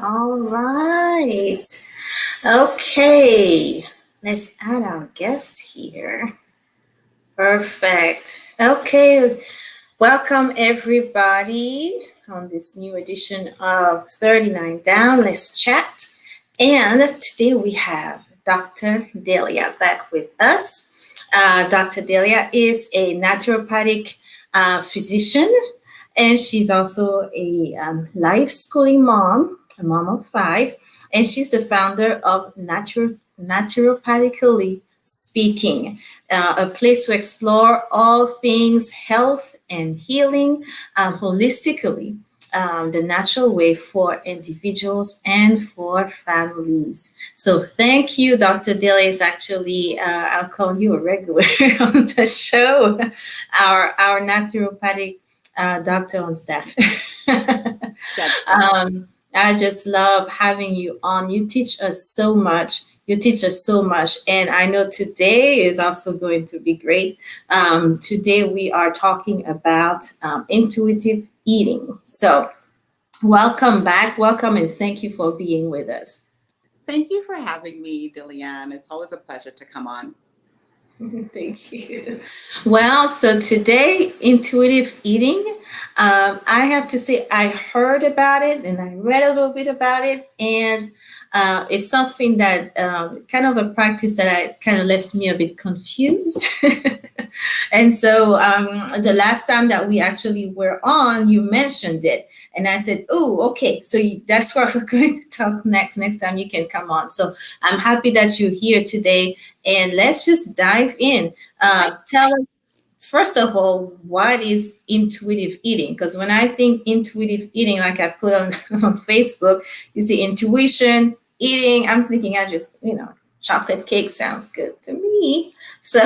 All right. Okay. Let's add our guest here. Perfect. Okay. Welcome, everybody, on this new edition of 39 Down. Let's chat. And today we have Dr. Delia back with us. Dr. Delia is a naturopathic physician, and she's also a life schooling mom, a mom of five, and she's the founder of Naturopathically Speaking, a place to explore all things health and healing holistically, the natural way for individuals and for families. So thank you, Dr. Delia. Is actually, I'll call you a regular on the show, our naturopathic doctor on staff. That's I just love having you on. You teach us so much. You teach us so much. And I know today is also going to be great. Today we are talking about intuitive eating. So, welcome back. Welcome and thank you for being with us. Thank you for having me, Delia. It's always a pleasure to come on. Thank you. Well, so today, intuitive eating. I have to say, I heard about it and I read a little bit about it, and it's something that kind of a practice that I kind of left me a bit confused. And so the last time that we actually were on, you mentioned it, and I said, "Oh, okay." So that's what we're going to talk next. Next time you can come on. So I'm happy that you're here today, and let's just dive in. Right. Tell us first of all, what is intuitive eating? Because when I think intuitive eating, like I put on on Facebook, you see intuition eating. I'm thinking, I just chocolate cake sounds good to me. So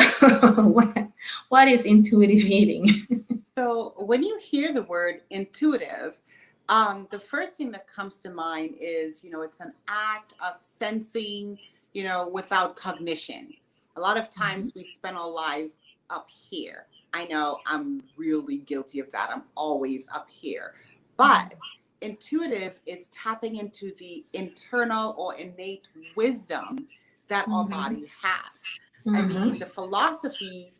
what is intuitive eating? So, when you hear the word intuitive, the first thing that comes to mind is, it's an act of sensing, without cognition. A lot of times we spend our lives up here. I know I'm really guilty of that. I'm always up here. But intuitive is tapping into the internal or innate wisdom that our body has. I Mm-hmm. mean, the philosophy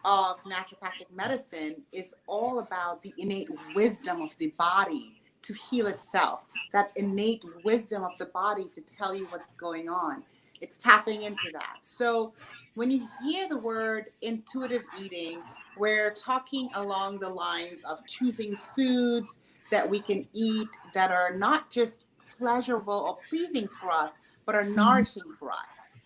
of naturopathic medicine is all about the innate wisdom of the body to heal itself, that innate wisdom of the body to tell you what's going on. It's tapping into that. So when you hear the word intuitive eating, we're talking along the lines of choosing foods that we can eat that are not just pleasurable or pleasing for us, but are nourishing for us.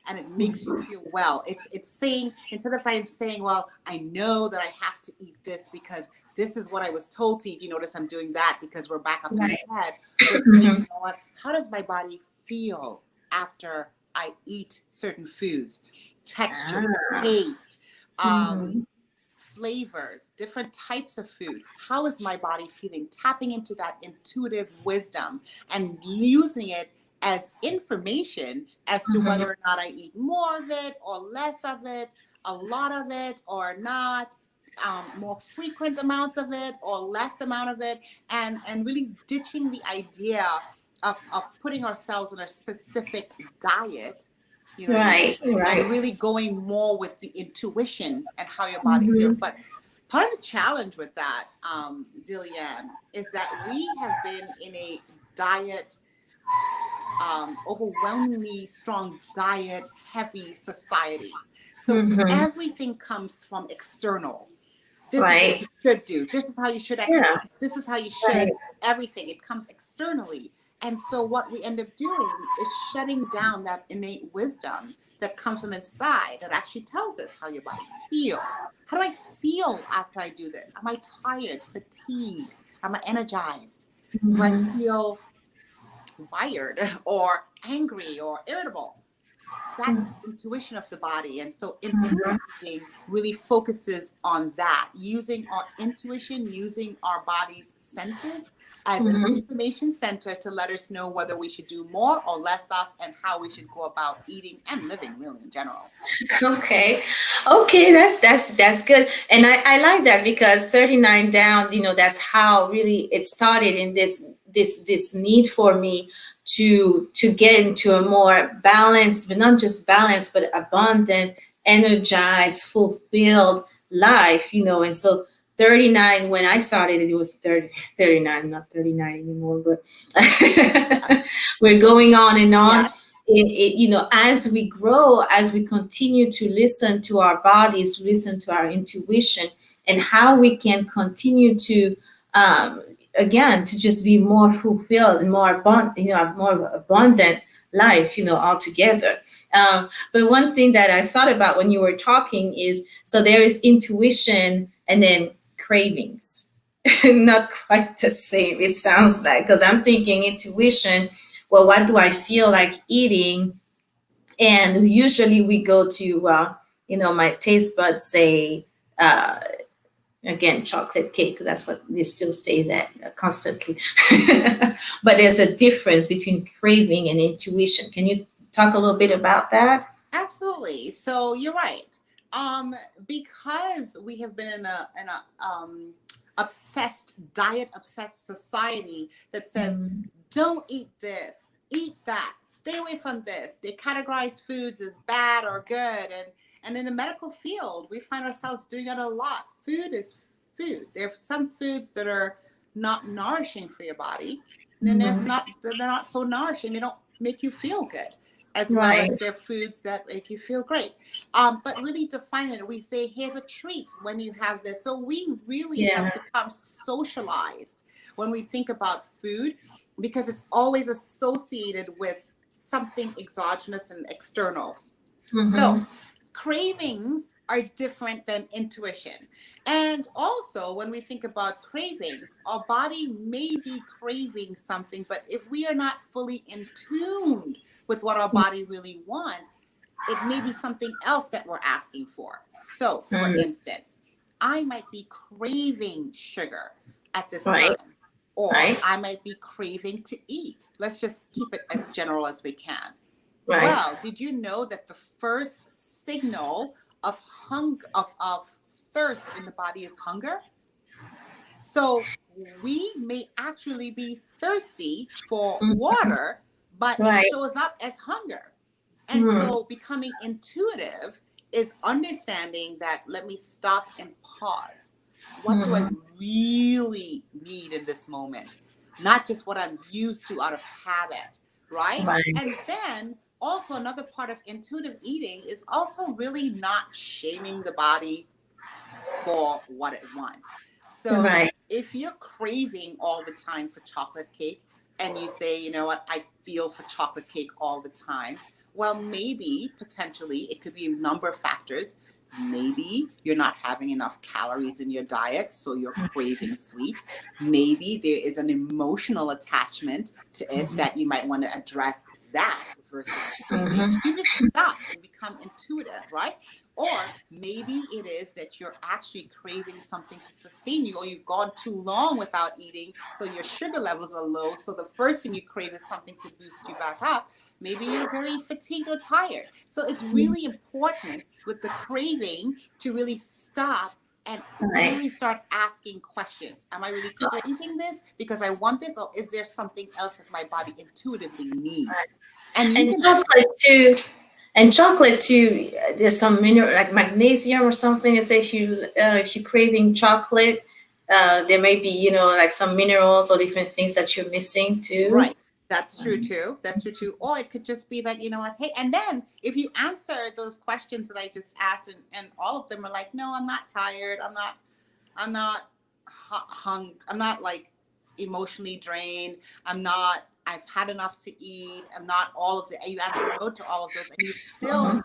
And it makes you feel well. It's saying, instead of I'm saying, well, I know that I have to eat this because this is what I was told to eat. You notice I'm doing that because we're back up in the Right. head. But saying, you know what, how does my body feel after I eat certain foods? Texture, Ah. taste, um, Mhm. flavors, different types of food. How is my body feeling? Tapping into that intuitive wisdom and using it as information as to Mhm. whether or not I eat more of it or less of it, a lot of it or not, more frequent amounts of it or less amount of it, and really ditching the idea of putting ourselves on a specific diet, you know what I mean? Right. And Right. really going more with the intuition and how your body feels. Mhm. But part of the challenge with that, Delia, is that we have been in a diet, overwhelmingly strong diet heavy society. So Mhm. everything comes from external. This is what Right. you should do. This is how you should Yeah. exercise. This is how you Right. should everything. It comes externally. And so what we end up doing is shutting down that innate wisdom that comes from inside that actually tells us how your body feels. How do I feel after I do this? Am I tired, fatigued? Am I energized? Do I Mhm. feel wired or angry or irritable? That's the intuition of the body. And so intuitive Mhm. eating really focuses on that, using our intuition, using our body's senses as an Mhm. information center to let us know whether we should do more or less of and how we should go about eating and living really in general. Okay. Okay, that's good. And I like that because 39 down, that's how really it started in this need for me to get into a more balanced, but not just balanced, but abundant, energized, fulfilled life, and so 39, when I started, it was 30, 39, not 39 anymore, but Yeah. we're going on and on. Yes. As we grow, as we continue to listen to our bodies, listen to our intuition, and how we can continue to, again, to just be more fulfilled and more abundant, a more abundant life, altogether. But one thing that I thought about when you were talking is, so there is intuition and then cravings. Not quite the same, it sounds like, because I'm thinking intuition, well, what do I feel like eating? And usually we go to, my taste buds say, uh, again, chocolate cake. That's what they still say that constantly. But there's a difference between craving and intuition. Can you talk a little bit about that? Absolutely. So you're right. Because we have been in a obsessed, diet obsessed society that says, Mm, don't eat this, eat that, stay away from this. They categorize foods as bad or good, and in the medical field, we find ourselves doing that a lot. Food is food. There are some foods that are not nourishing for your body, and then mhm. they're not so nourishing. They don't make you feel good, as well Right. as there are foods that make you feel great. But really define it. We say, here's a treat when you have this. So we really Yeah. have become socialized when we think about food, because it's always associated with something exogenous and external. So Hmm. cravings are different than intuition. And also, when we think about cravings, our body may be craving something, but if we are not fully in tune with what our body really wants, it may be something else that we're asking for. So, for Mm, instance, I might be craving sugar at this right. time, or Right. I might be craving to eat. Let's just keep it as general as we can. Right. Well, did you know that the first signal of of thirst in the body is hunger? So we may actually be thirsty for Mm, water, but it right. shows up as hunger. And Mm, so becoming intuitive is understanding that, let me stop and pause. What do I mhm. really need in this moment? Not just what I'm used to out of habit, right? Right. And then also another part of intuitive eating is also really not shaming the body for what it wants. So Right. if you're craving all the time for chocolate cake and you say, you know what, I feel for chocolate cake all the time, well, maybe potentially it could be a number of factors. Maybe you're not having enough calories in your diet, so you're craving sweet. Maybe there is an emotional attachment to it that you might want to address that versus the craving. Mhm. You just stop and become intuitive, right? Or maybe it is that you're actually craving something to sustain you, or you've gone too long without eating, so your sugar levels are low. So the first thing you crave is something to boost you back up. Maybe you're very fatigued or tired. So it's really important with the craving to really stop and Right. really start asking questions. Am I really craving this because I want this, or is there something else that my body intuitively needs? And you And can, chocolate too. And chocolate too. There's some mineral like magnesium or something. It says if you're craving chocolate, there may be like some minerals or different things that you're missing too. right. That's true too. That's true too. Or it could just be that, you know what, hey, and then if you answer those questions that I just asked, and all of them are like, no, I'm not tired. I'm not hung. I'm not like emotionally drained. I've had enough to eat. I'm not all of the, you answer no to all of those and you still Mhm.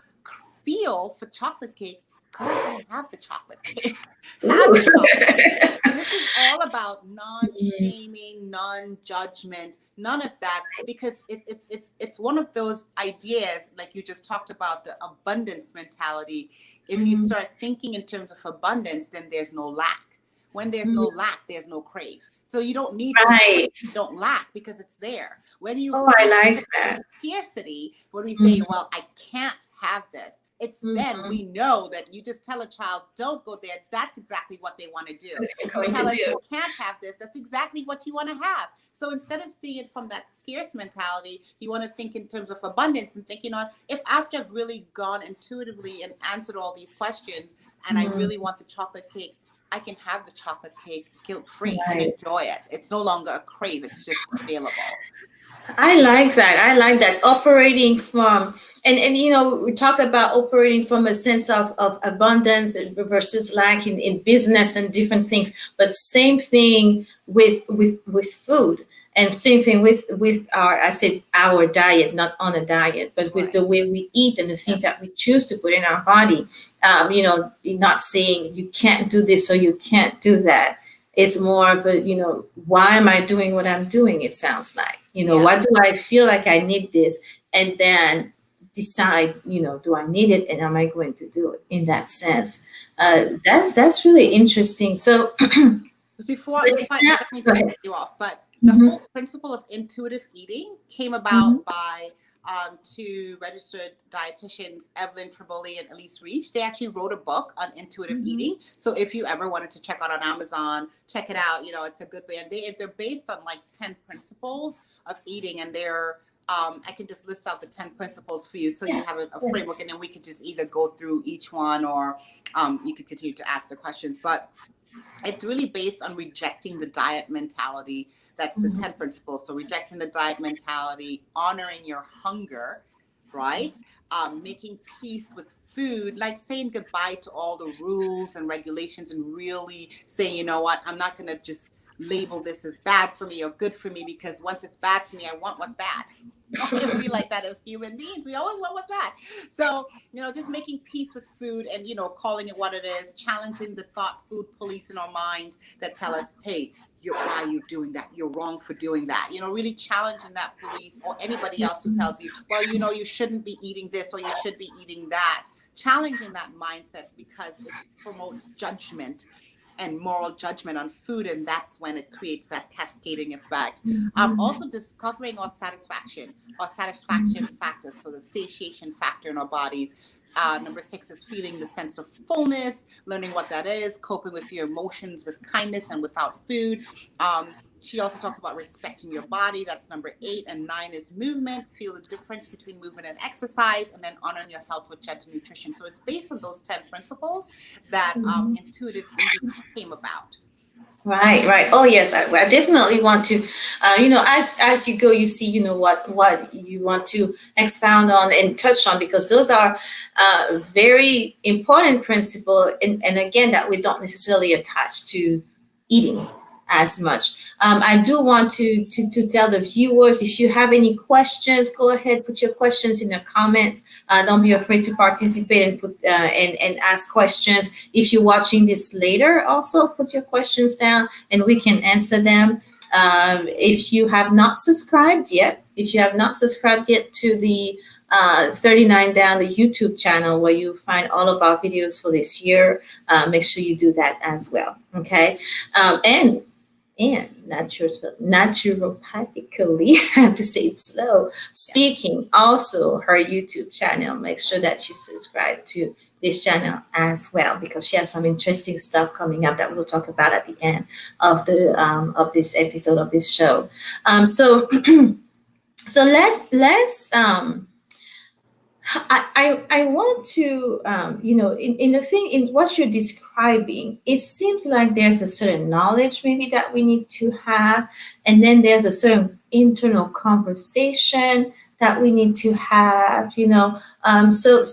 feel for chocolate cake, go ahead and have the chocolate cake. Have Ooh. the chocolate cake. This is all about Mm, non-shaming, non-judgment, none of that, because it's one of those ideas, like you just talked about, the abundance mentality. If you mm, start thinking in terms of abundance, then there's no lack. When there's no mm. lack, there's no crave. So you don't need to Right. don't lack because it's there. When you Oh, I start like thinking of that. scarcity, when we say, Mm, well, I can't have this, It's then Mhm. we know that you just tell a child, don't go there. That's exactly what they want to do. What you're If you going to tell us do. you can't have this, that's exactly what you want to have. So instead of seeing it from that scarce mentality, you want to think in terms of abundance and think, if after I've really gone intuitively and answered all these questions and I Mm, really want the chocolate cake, I can have the chocolate cake guilt free and right. enjoy it. It's no longer a crave, it's just available. I like that. I like that operating from and we talk about operating from a sense of abundance versus lack in business and different things. But same thing with food, and same thing with our, I said our diet, not on a diet, but with Right. the way we eat and the Yeah. things that we choose to put in our body. Not saying you can't do this or you can't do that. It's more of a, why am I doing what I'm doing? It sounds like, Yeah. why do I feel like I need this? And then decide, do I need it? And am I going to do it in that sense? That's really interesting. So, Before but before it's I not, don't mean go to cut ahead. you off, but the Hmm. whole principle of intuitive eating came Hmm. about by two registered dietitians, Evelyn Triboli and Elise Reach. They actually wrote a book on intuitive Hmm. eating. So if you ever wanted to check out on Amazon, check it out. It's a good way. And they're based on like 10 principles of eating, and they're I can just list out the 10 principles for you so you Yes. have a Yes. framework, and then we could just either go through each one, or you could continue to ask the questions. But it's really based on rejecting the diet mentality. That's the Mhm. 10 principles. So rejecting the diet mentality, honoring your hunger, right? Making peace with food, like saying goodbye to all the rules and regulations, and really saying, you know what, I'm not going to just label this as bad for me or good for me, because once it's bad for me, I want what's bad. We like that as human beings. We always want what's bad. So, just making peace with food, and, calling it what it is, challenging the thought food police in our minds that tell us, hey, why are you doing that? You're wrong for doing that. Really challenging that police or anybody else who tells you, well, you shouldn't be eating this or you should be eating that. Challenging that mindset, because it promotes judgment and moral judgment on food, and that's when it creates that cascading effect. Mhm. Also discovering our satisfaction factors, so the satiation factor in our bodies. Number 6 is feeling the sense of fullness, learning what that is, coping with your emotions with kindness and without food. She also talks about respecting your body. That's number 8. And 9 is movement. Feel the difference between movement and exercise, and then honoring your health with gentle nutrition. So it's based on those 10 principles that Mhm. intuitive eating came about. Right, right. Oh, yes, I definitely want to. As you go, you see, what you want to expound on and touch on, because those are very important principle, and again, that we don't necessarily attach to eating as much. I do want to tell the viewers, if you have any questions, go ahead, put your questions in the comments. Don't be afraid to participate and put and ask questions. If you're watching this later, also put your questions down and we can answer them. If you have not subscribed yet, to the 39 Down, the YouTube channel where you find all of our videos for this year, make sure you do that as well. Okay. And naturopathically, I have to say it slow, Yeah. speaking, also her YouTube channel. Make sure that you subscribe to this channel as well, because she has some interesting stuff coming up that we'll talk about at the end of this episode of this show. So so let's I want to, in the thing, in what you're describing, it seems like there's a certain knowledge maybe that we need to have, and then there's a certain internal conversation that we need to have, so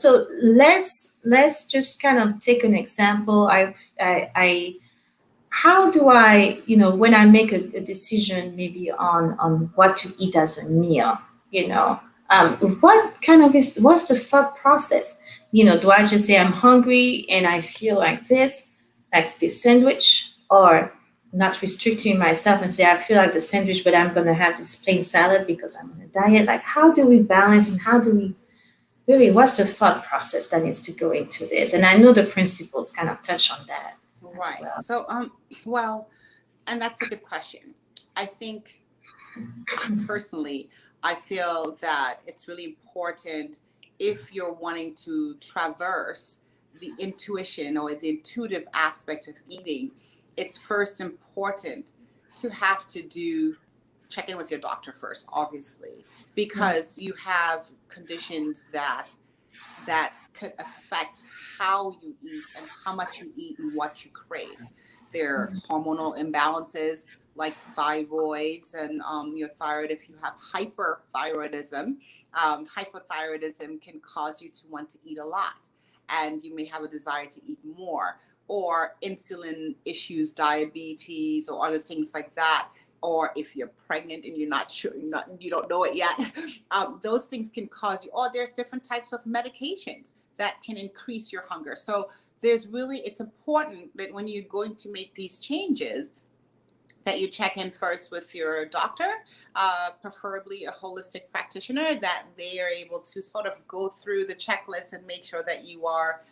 let's just kind of take an example. I how do I, when I make a decision maybe on what to eat as a meal, you know, what kind of what's the thought process? Do I just say I'm hungry and I feel like this sandwich, or not restricting myself and say I feel like the sandwich, but I'm going to have this plain salad because I'm on a diet? Like, how do we balance, and how do we really, what's the thought process that needs to go into this? And I know the principles kind of touch on that as Right. well. So, well, and that's a good question. I think personally, I feel that it's really important if you're wanting to traverse the intuition or the intuitive aspect of eating, it's first important to have to do check in with your doctor first, obviously, because you have conditions that could affect how you eat and how much you eat and what you crave. There are hormonal imbalances like thyroids and your thyroid. If you have hyperthyroidism, hypothyroidism can cause you to want to eat a lot, and you may have a desire to eat more, or insulin issues, diabetes, or other things like that. Or if you're pregnant and you're not sure, you don't know it yet, those things can cause you. Or there's different types of medications that can increase your hunger. So it's important that when you're going to make these changes, that you check in first with your doctor, preferably a holistic practitioner, that they are able to sort of go through the checklist and make sure that you are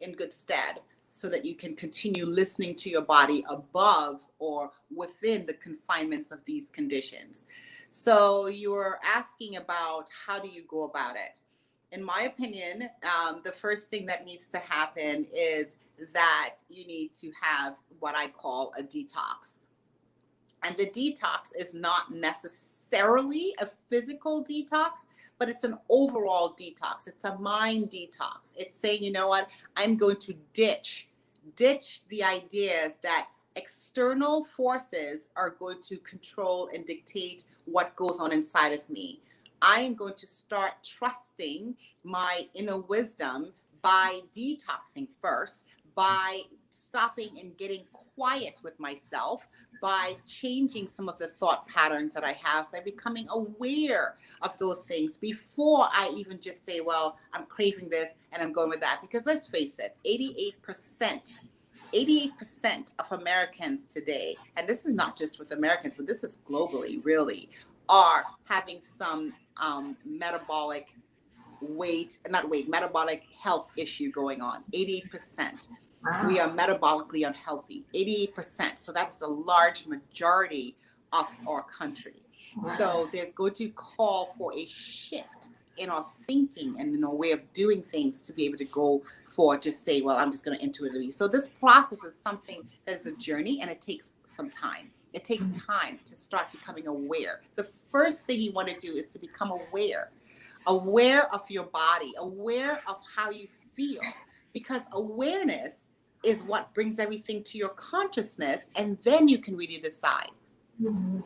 in good stead, so that you can continue listening to your body above or within the confinements of these conditions. So you were asking about how do you go about it? In my opinion, the first thing that needs to happen is that you need to have what I call a detox. And the detox is not necessarily a physical detox, but it's an overall detox. It's a mind detox. It's saying, you know what, I'm going to ditch the ideas that external forces are going to control and dictate what goes on inside of me. I am going to start trusting my inner wisdom by detoxing first, by stopping and getting quiet with myself, by changing some of the thought patterns that I have, by becoming aware of those things before I even just say, well, I'm craving this and I'm going with that. Because let's face it, 88% of Americans today, and this is not just with Americans, but this is globally really, are having some metabolic metabolic health issue going on. 88%. Wow. We are metabolically unhealthy. 88%. So that's a large majority of our country. Wow. So there's going to call for a shift in our thinking and in our way of doing things to be able to go for just say, well, I'm just going to intuitively. So this process is something that is a journey, and it takes some time. It takes time to start becoming aware. The first thing you want to do is to become aware of your body, aware of how you feel, because awareness is what brings everything to your consciousness, and then you can really decide, do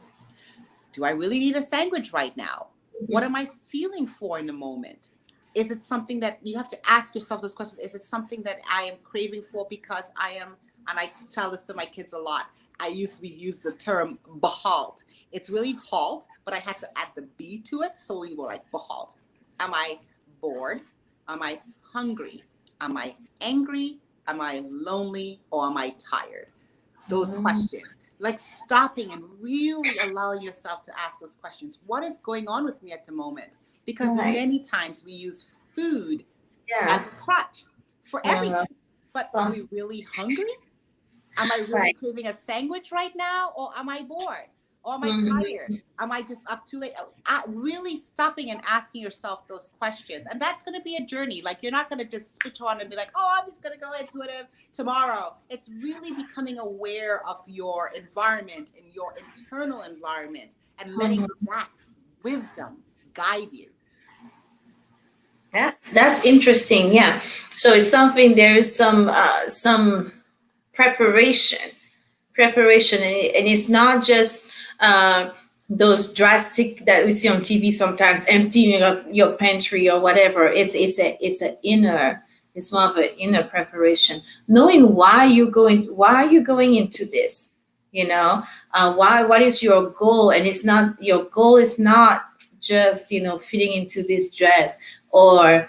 I really need a sandwich right now? What am I feeling for in the moment? Is it something that you have to ask yourself this question? Is it something that I am craving for because I am, and I tell this to my kids a lot, I used to use the term behalt. It's really halt, but I had to add the B to it. So we were like behalt. Am I bored? Am I hungry? Am I angry? Am I lonely? Or am I tired? Those questions, like stopping and really allowing yourself to ask those questions. What is going on with me at the moment? Because many times we use food as a crutch for everything. But are we really hungry? Am I really craving a sandwich right now? Or am I bored? Or am I tired? Am I just up too late? Really stopping and asking yourself those questions. And that's going to be a journey. Like, you're not going to just switch on and be like, oh, I'm just going to go intuitive tomorrow. It's really becoming aware of your environment and your internal environment and letting that wisdom guide you. That's interesting. Yeah. So it's something, there is some preparation, and it's not just those drastic that we see on TV sometimes, emptying of your pantry or whatever. It's more of an inner preparation, knowing why are you going into this, what is your goal. And it's not, your goal is not just fitting into this dress, or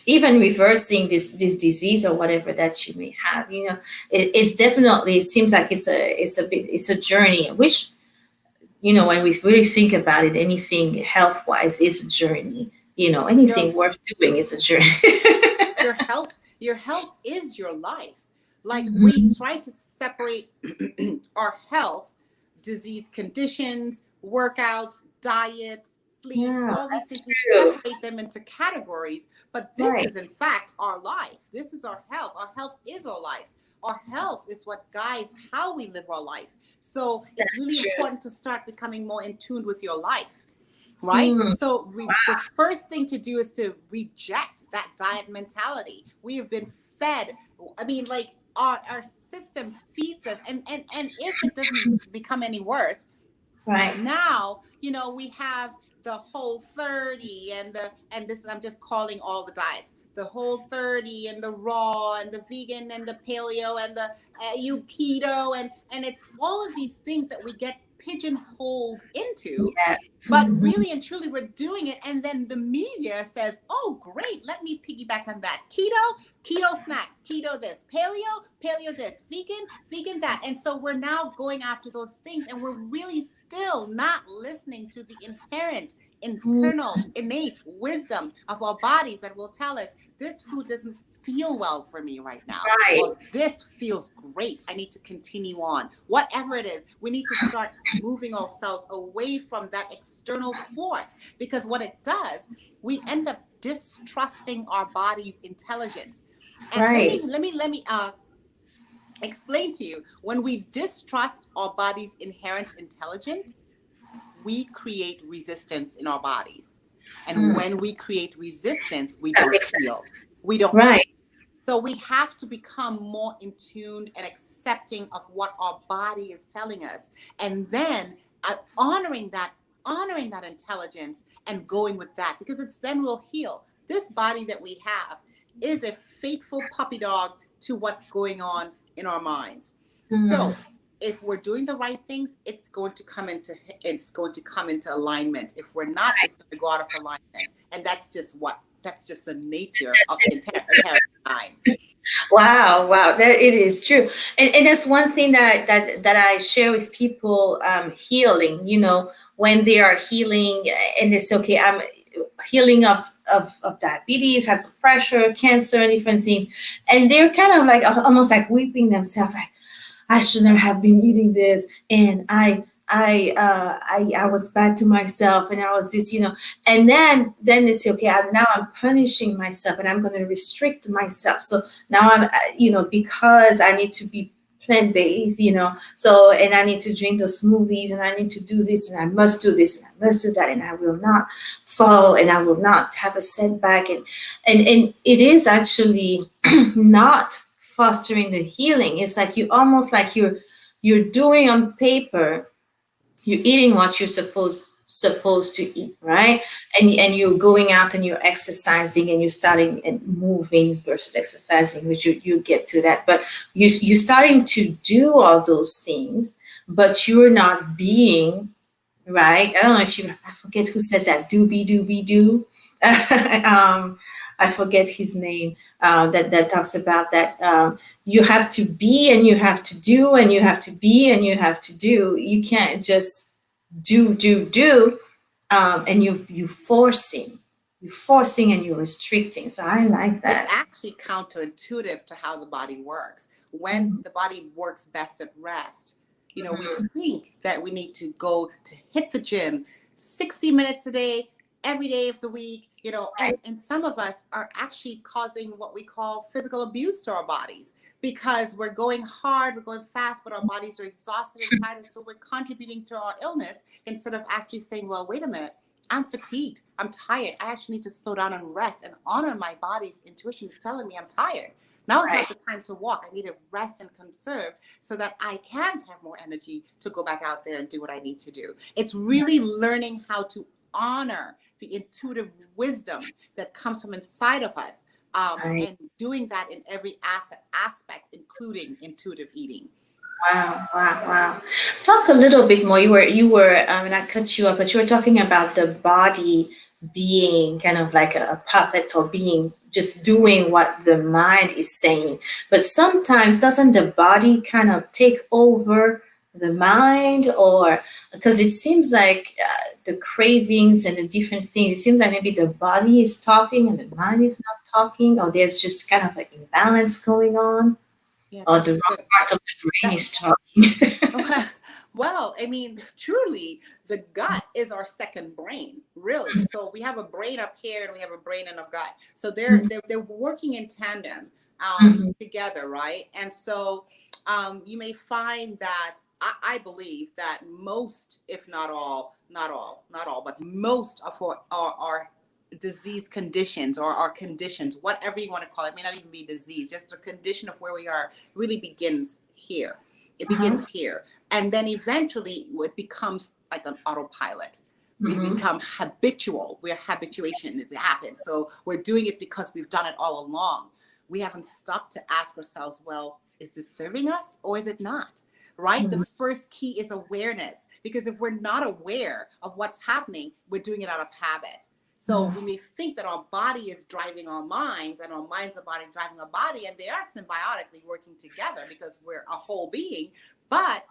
even reversing this disease or whatever that you may have. It's definitely, it seems like it's a journey, which, when we really think about it, anything health wise is a journey. Anything worth doing is a journey. your health is your life. Like, we try to separate our health, disease conditions, workouts, diets, sleep, Yeah, all these that's things. We true. separate them into categories, but this Right. is in fact our life. This is our health. Our health is our life. Our health is what guides how we live our life. So it's That's really true. important to start becoming more in tune with your life, right? Mm, So the first thing to do is to reject that diet mentality. We have been fed. I mean, like our system feeds us, and if it doesn't become any worse, right. now we have the whole 30 and this, I'm just calling all the diets, the whole 30 and the raw and the vegan and the paleo and the you keto, and it's all of these things that we get pigeonholed into. Yes. But really and truly, we're doing it. And then the media says, oh, great, let me piggyback on that. Keto snacks, keto this, paleo this, vegan that. And so we're now going after those things. And we're really still not listening to the inherent, Mm, internal, innate wisdom of our bodies that will tell us this food doesn't feel well for me right now, right. or this feels great, I need to continue on. Whatever it is, we need to start moving ourselves away from that external force, because what it does, we end up distrusting our body's intelligence. And let Right. me explain to you, when we distrust our body's inherent intelligence, we create resistance in our bodies. And Mm, when we create resistance, we that don't makes heal. sense. We don't heal. Right. So we have to become more in tune and accepting of what our body is telling us, and then honoring that intelligence and going with that, because it's then we'll heal. This body that we have is a faithful puppy dog to what's going on in our minds. Mm, So if we're doing the right things, it's going to come into alignment. If we're not, it's going to go out of alignment, and that's just the nature of the inherent mind. wow, wow, that it is true, and that's one thing that I share with people. Healing, when they are healing, and it's okay. I'm healing of diabetes, high blood pressure, cancer, different things, and they're kind of like almost like weeping themselves, like I shouldn't have been eating this, and I was bad to myself, and I was this, and then they say, okay, now I'm punishing myself, and I'm going to restrict myself. So now I'm, because I need to be plant based, so, and I need to drink those smoothies, and I need to do this, and I must do this, and I must do that, and I will not fall, and I will not have a setback, and it is actually not fostering the healing. It's like you almost like you're doing on paper, you're eating what you're supposed to eat, right? And you're going out and you're exercising and you're starting and moving versus exercising, which you get to that. But you're starting to do all those things, but you're not being, right? I don't know if I forget who says that, doobie doobie doo. I forget his name, that talks about that. You have to be and you have to do and you have to be and you have to do. You can't just do, and you're forcing and you're restricting. So I like It's that. actually counterintuitive to how the body works. When Mhm. the body works best at rest, we Mhm. think that we need to go to hit the gym 60 minutes a day, every day of the week, Right. and some of us are actually causing what we call physical abuse to our bodies, because we're going hard, we're going fast, but our bodies are exhausted and tired. And so we're contributing to our illness instead of actually saying, well, wait a minute, I'm fatigued. I'm tired. I actually need to slow down and rest and honor my body's intuition. It's telling me I'm tired. Now is Right. not the time to walk. I need to rest and conserve so that I can have more energy to go back out there and do what I need to do. It's really learning how to honor the intuitive wisdom that comes from inside of us, Right. and doing that in every aspect, including intuitive eating. Wow, wow, wow. Talk a little bit more. And I cut you up, but you were talking about the body being kind of like a puppet, or being just doing what the mind is saying. But sometimes doesn't the body kind of take over the mind? Or because it seems like the cravings and the different things, it seems like maybe the body is talking and the mind is not talking, or there's just kind of an imbalance going on, Yeah, or the that's a wrong good part of the brain that is talking. well, Well, I mean, truly, the gut is our second brain, really. So we have a brain up here and we have a brain in our gut. So they're working in tandem, Mhm. together, right? And so you may find that I believe that most, if not all, not all, but most of our disease conditions or our conditions, whatever you want to call it, may not even be disease, just a condition of where we are really begins here. It Uh-huh. begins here, and then eventually it becomes like an autopilot. We Mhm. become habitual. We're habituation. It happens. So we're doing it because we've done it all along. We haven't stopped to ask ourselves, well, is this serving us or is it not? Right? The Mhm. first key is awareness, because if we're not aware of what's happening, we're doing it out of habit. So we may think that our body is driving our minds and our minds are body driving our body, and they are symbiotically working together because we're a whole being. But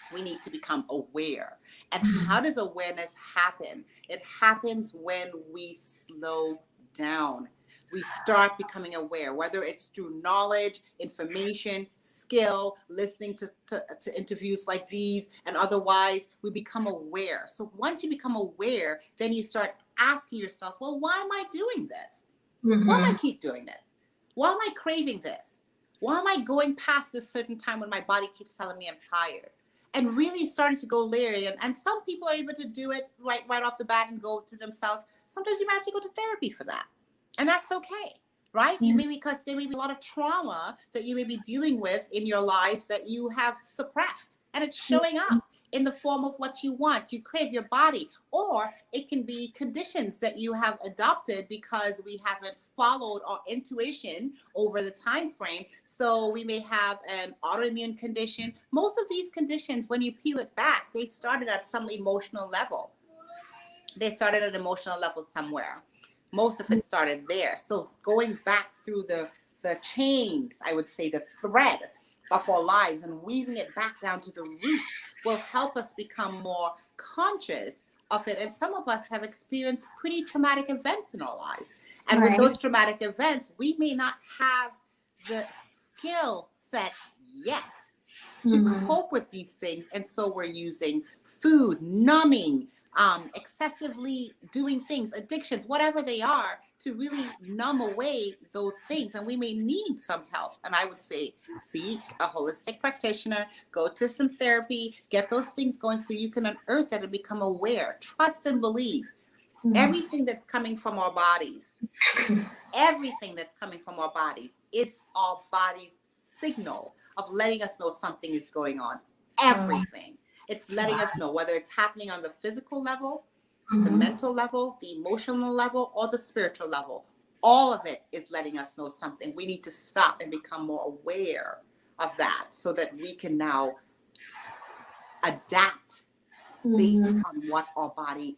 we need to become aware. And how Mhm. does awareness happen? It happens when we slow down. We start becoming aware, whether it's through knowledge, information, skill, listening to interviews like these, and otherwise, we become aware. So once you become aware, then you start asking yourself, well, why am I doing this? Why am I Mhm. keep doing this? Why am I craving this? Why am I going past this certain time when my body keeps telling me I'm tired? And really starting to go leery. And some people are able to do it right off the bat and go through themselves. Sometimes you might have to go to therapy for that. And that's okay. Right? You Yeah. may, because there may be a lot of trauma that you may be dealing with in your life that you have suppressed. And it's showing up in the form of what you want, you crave your body, or it can be conditions that you have adopted because we haven't followed our intuition over the time frame. So we may have an autoimmune condition. Most of these conditions, when you peel it back, they started at some emotional level. They started at an emotional level somewhere. Most of it started there. So going back through the chains, I would say the thread of our lives and weaving it back down to the root will help us become more conscious of it. And some of us have experienced pretty traumatic events in our lives. And with Right. those traumatic events, we may not have the skill set yet to Mhm. cope with these things. And so we're using food, numbing, excessively doing things, addictions, whatever they are, to really numb away those things. And we may need some help. And I would say seek a holistic practitioner, go to some therapy, get those things going so you can unearth that and become aware, trust and believe. Mhm. Everything that's coming from our bodies, everything that's coming from our bodies, it's our body's signal of letting us know something is going on. Oh, Everything. It's letting us know whether it's happening on the physical level, the mhm. mental level, the emotional level, or the spiritual level. All of it is letting us know something. We need to stop and become more aware of that so that we can now adapt based Mhm. on what our body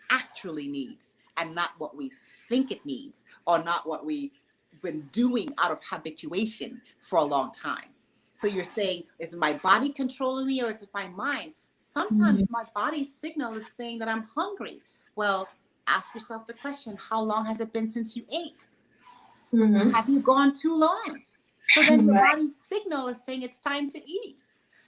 actually needs and not what we think it needs or not what we've been doing out of habituation for a long time. So you're saying, is my body controlling me or is it my mind? Mhm. Sometimes my body's signal is saying that I'm hungry. Well, ask yourself the question, how long has it been since you ate? Mhm. Have you gone too long? So then your Right. body's signal is saying it's time to eat.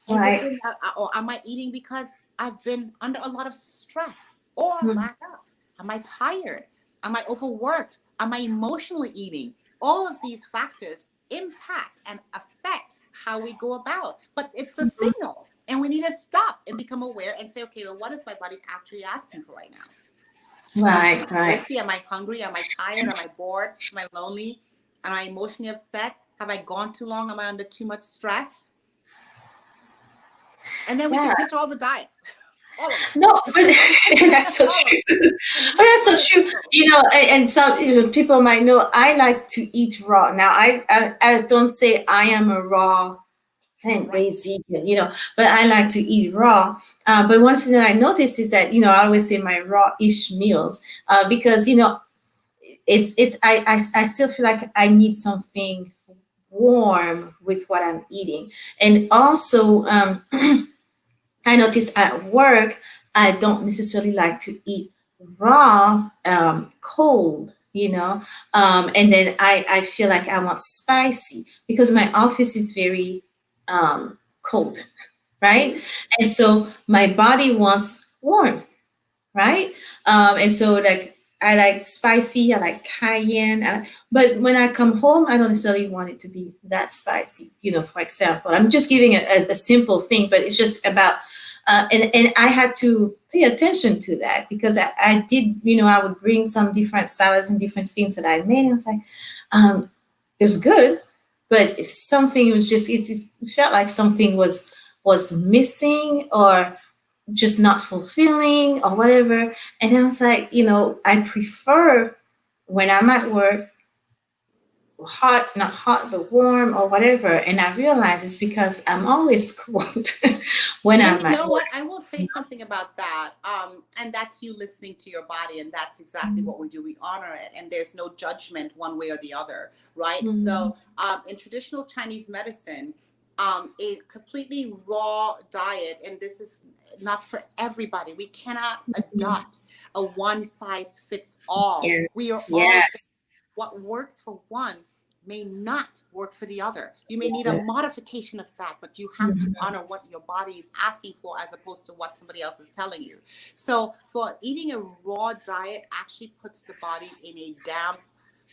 Has it Right. been, or am I eating because I've been under a lot of stress or Mhm. lack of? Am I tired? Am I overworked? Am I emotionally eating? All of these factors impact and affect how we go about. But it's a Mhm. signal, and we need to stop and become aware and say, okay, well, what is my body actually asking for right now? Am I Right. Right. thirsty? Am I hungry? Am I tired? Am I bored? Am I lonely? Am I emotionally upset? Have I gone too long? Am I under too much stress? And then we Yeah. can ditch all the diets, all of them, No, but that's so all of true. them, and But that's so reset our true. signals. And some people might know I like to eat raw. Now, I don't say I am a raw Right. plant-based vegan, but I like to eat raw. But one thing that I noticed is that, I always say my raw-ish meals, because, I still feel like I need something warm with what I'm eating. And also, I notice at work, I don't necessarily like to eat raw, cold, and then I feel like I want spicy because my office is very cold. right? See? And so my body wants warmth, right? And so like I like spicy, I like cayenne, but when I come home, I don't necessarily want it to be that spicy. For example, I'm just giving a simple thing, but it's just about, and I had to pay attention to that because I did, I would bring some different salads and different things that I made, and I was like, um, it was good, but something it was just it felt like something was missing or just not fulfilling or whatever. And I was like, I prefer when I'm at work, hot, not hot, but warm or whatever. And I realized it's because I'm always cold when And I'm you at know work. what? I will say something about that. And that's you listening to your body, and that's exactly what we do. We honor it, and there's no judgment one way or the other, right? Mhm. So, in traditional Chinese medicine, a completely raw diet, and this is not for everybody. We cannot Mhm. adopt a one size fits all. Yes, We are all yes, what works for one may not work for the other. You may need a yeah. modification of that, but you have to Mhm. honor what your body is asking for as opposed to what somebody else is telling you. So, for eating a raw diet actually puts the body in a damp,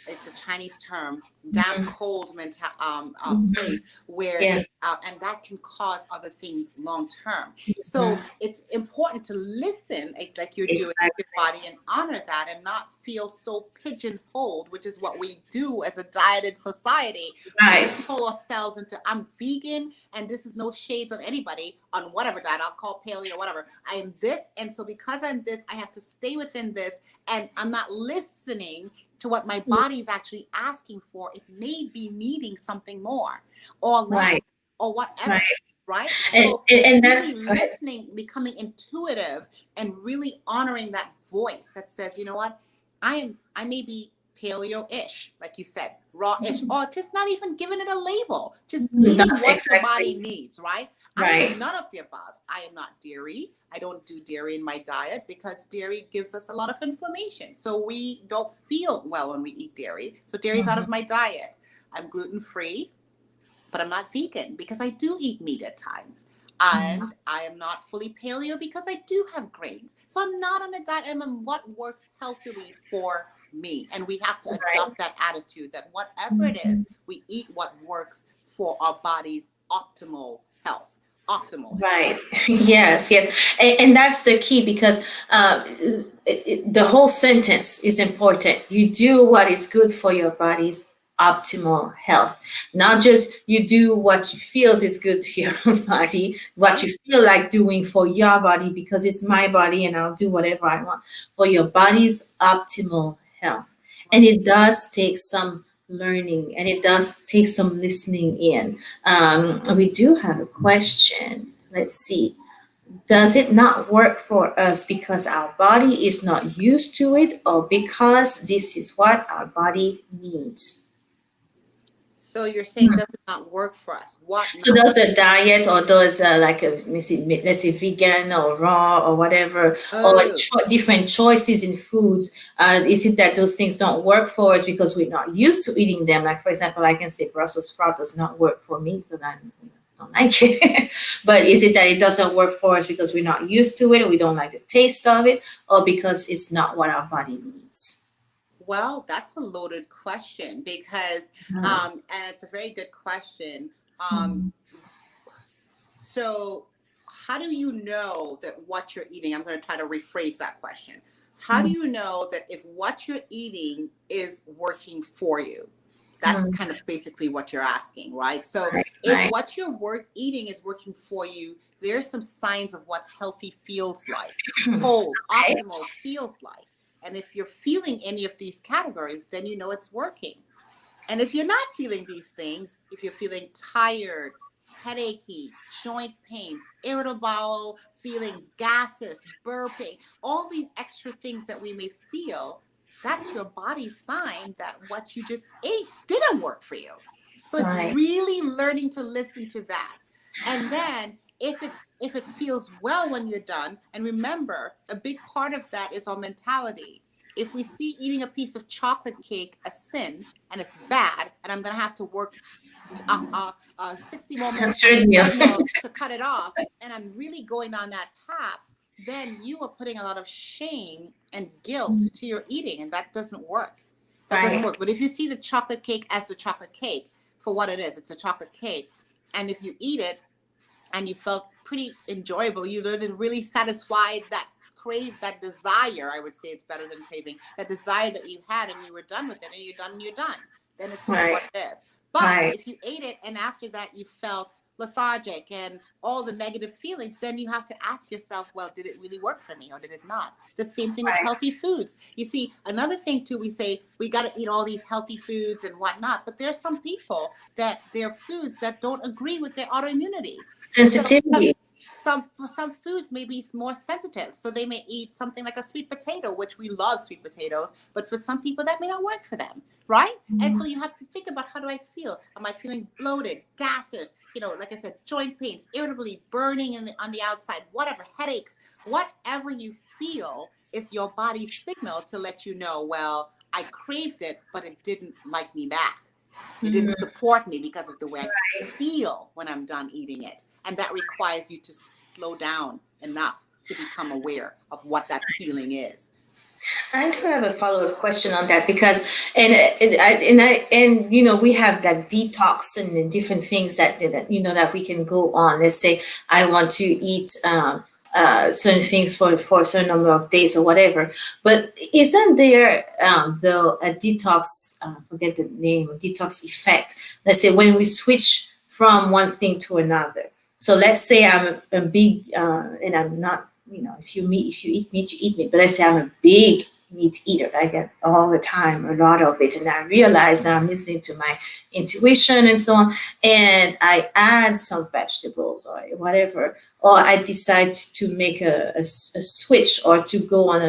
it's a Chinese term, damp, Mhm. cold Mhm. place where Yeah, it, and that can cause other things long term. So mhm. it's important to listen, like you're doing with Exactly. your body, and honor that, and not feel so pigeonholed, which is what we do as a dieted society. Right. Pigeonhole ourselves into I'm vegan, and this is no shades on anybody on whatever diet I'll call paleo, whatever. I am this, and so because I'm this, I have to stay within this, and I'm not listening to what my body is actually asking for. It may be needing something more or less Right. or Right. whatever, right? And, So and, it's and that's really go ahead. listening, becoming intuitive, and really honoring that voice that says, you know what, I may be paleo-ish, like you said, raw-ish, or just not even giving it a label, just Not eating what your body exactly. needs, right? I am Right. none of the above. I am not dairy. I don't do dairy in my diet because dairy gives us a lot of inflammation. So we don't feel well when we eat dairy. So dairy's out Mhm. of my diet. I'm gluten free, but I'm not vegan because I do eat meat at times. Mhm. And I am not fully paleo because I do have grains. So I'm not on a diet. I'm on what works healthily for me. And we have to Right. adopt that attitude that whatever it is, Mhm. we eat what works for our body's optimal health. Optimal health. Right. Yes, yes. And that's the key because the whole sentence is important. You do what is good for your body's optimal health, not just you do what you feel is good to your body, what Right? you feel like doing for your body because it's my body and I'll do whatever I want for your body's optimal health. And Right. it does take some learning and it does take some listening in. We do have a question. Let's see. Does it not work for us because our body is not used to it or because this is what our body needs? So you're saying does it not work for us? What So not? does the diet or does like let's say vegan or raw or whatever or Oh, different choices in foods, is it that those things don't work for us because we're not used to eating them? Like for example, I can say Brussels sprout does not work for me because I don't like it. But is it that it doesn't work for us because we're not used to it or we don't like the taste of it or because it's not what our body needs? well, that's a loaded question because, Uh, and it's a very good question. Um, mhm, so, how do you know that what you're eating? I'm going to try to rephrase that question. How do mhm, you know that if what you're eating is working for you? That's mhm. kind of basically what you're asking, right? So, Right, if right, what you're eating is working for you, there's some signs of what healthy feels like, whole, right, optimal feels like. And if you're feeling any of these categories, then you know it's working. And if you're not feeling these things, if you're feeling tired, headachy, joint pains, irritable bowel feelings, gases, burping, all these extra things that we may feel, that's your body's sign that what you just ate didn't work for you. So it's right. really learning to listen to that. And then if it feels well when you're done, and remember, a big part of that is our mentality. If we see eating a piece of chocolate cake a sin and it's bad and I'm going to have to work a 60 more minutes on the Treadmill. treadmill to cut it off, and I'm really going down that path, then you are putting a lot of shame and guilt to your eating, and that doesn't work. That doesn't Right. work. But if you see the chocolate cake as the chocolate cake for what it is, it's a chocolate cake. And if you eat it and you felt pretty enjoyable, you didn't really satisfied that crave, that desire, I would say it's better than craving, that desire that you had, and you were done with it, and you're done and you're done, then it's just Right. what it is. But Right. if you ate it and after that you felt lethargic and all the negative feelings, then you have to ask yourself, well, did it really work for me or did it not? The same thing with Right. healthy foods. You see, another thing too, we say we got to eat all these healthy foods and whatnot, but there's some people that their foods that don't agree with their autoimmunity. And so Sensitivity. for some foods may be more sensitive, so they may eat something like a sweet potato, which we love sweet potatoes, but for some people that may not work for them, right? And so you have to think about, how do I feel? Am I feeling bloated, gases, like I said, joint pains, irritability, burning on the outside, whatever, headaches, whatever you feel is your body's signal to let you know, well, I craved it, but it didn't like me back. It didn't support me because of the way I feel when I'm done eating it. And that requires you to slow down enough to become aware of what that feeling is. I do have a follow-up question on that because, and we have that detox and the different things that we can go on. Let's say I want to eat certain things for a certain number of days or whatever. But isn't there though a detox? Forget the name. Detox effect. Let's say when we switch from one thing to another. So let's say I'm a big and I'm not, if you eat meat, you eat meat. But let's say I'm a big meat eater. I get all the time a lot of it, and I realize now I'm listening to my intuition and so on, and I add some vegetables or whatever, or I decide to make a switch or to go on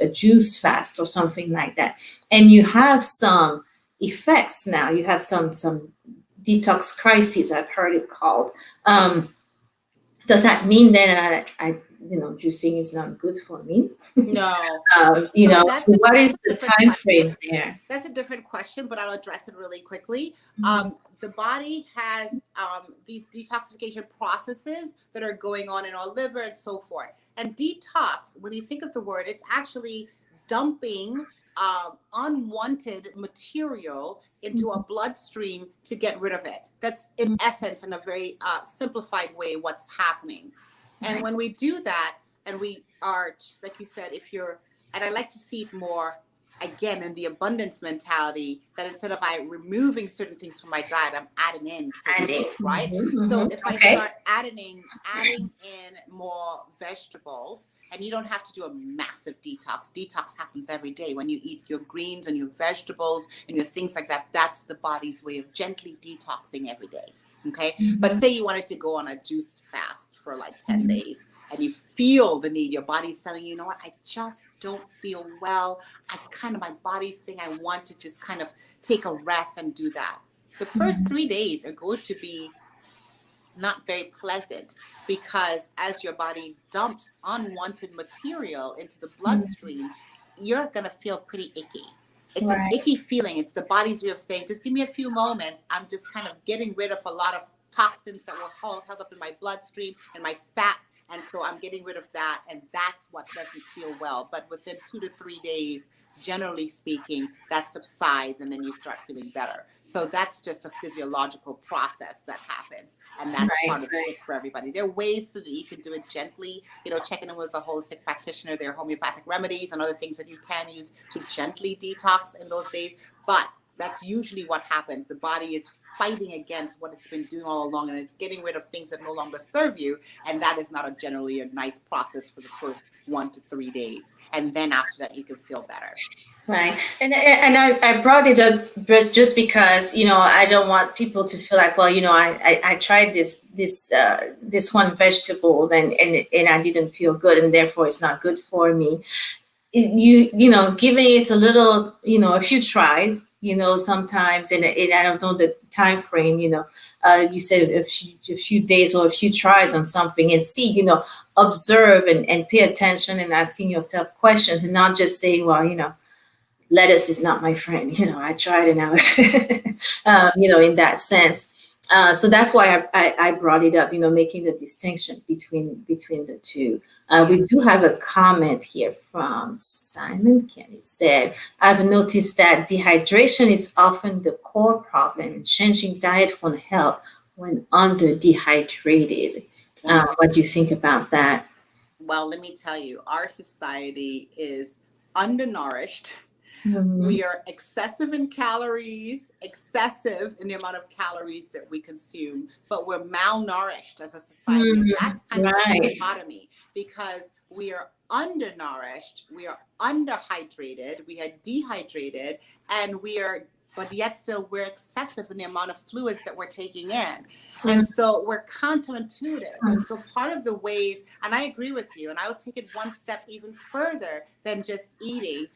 a juice fast or something like that, and you have some effects now. You have some detox crises. I've heard it called. Does that mean then juicing is not good for me? No. So So what that's is a the different time question. frame there? That's a different question, but I'll address it really quickly. Mhm. The body has these detoxification processes that are going on in our liver and so forth. And detox, when you think of the word, it's actually dumping unwanted material into a bloodstream to get rid of it. That's in essence, in a very simplified way, what's happening. And Right. when we do that, and we are, just like you said, if you're, and I like to see it more again in the abundance mentality, that instead of I removing certain things from my diet, I'm adding in certain I did. things, right? So Mhm. if I Okay. start adding in more vegetables, and you don't have to do a massive detox. Detox happens every day when you eat your greens and your vegetables and your things like that. That's the body's way of gently detoxing every day. Okay. But Mhm. say you wanted to go on a juice fast for like 10 Mhm. days and you feel the need, your body's telling you, you know what, I just don't feel well. My body's saying I want to just kind of take a rest and do that. The first Mhm. 3 days are going to be not very pleasant, because as your body dumps unwanted material into the Mhm. bloodstream, you're going to feel pretty icky. It's an Right. icky feeling. It's the body's way of saying, just give me a few moments. I'm just kind of getting rid of a lot of toxins that were held up in my bloodstream and my fat. And so I'm getting rid of that. And that's what doesn't feel well. But within 2 to 3 days, generally speaking, that subsides and then you start feeling better. So that's just a physiological process that happens. And that's Right. part of Right. it for everybody. There are ways so that you can do it gently, checking in with a holistic practitioner. There are homeopathic remedies and other things that you can use to gently detox in those days. But that's usually what happens. The body is fighting against what it's been doing all along, and it's getting rid of things that no longer serve you. And that is not generally a nice process for the first 1 to 3 days. And then after that, you can feel better. Right. And I brought it up just because, I don't want people to feel like, well, I tried this one vegetable and I didn't feel good and therefore it's not good for me. Giving it a little, a few tries, sometimes, and I don't know the time frame, you said a few days or a few tries on something and see, observe and pay attention and asking yourself questions and not just saying, well, lettuce is not my friend. I tried and I was, in that sense. So that's why I brought it up, making the distinction between the two. We Yes. do have a comment here from Simon Kenny said, I've noticed that dehydration is often the core problem, and changing diet won't help when under dehydrated. What do you think about that? Well, let me tell you, our society is undernourished. Mhm. We are excessive in calories, excessive in the amount of calories that we consume, but we're malnourished as a society. And Mhm. that's kind of the Right. dichotomy, because we are undernourished, we are underhydrated, we are dehydrated, and but yet still we're excessive in the amount of fluids that we're taking in. And so we're counterintuitive. And so part of the ways, and I agree with you, and I would take it one step even further than just eating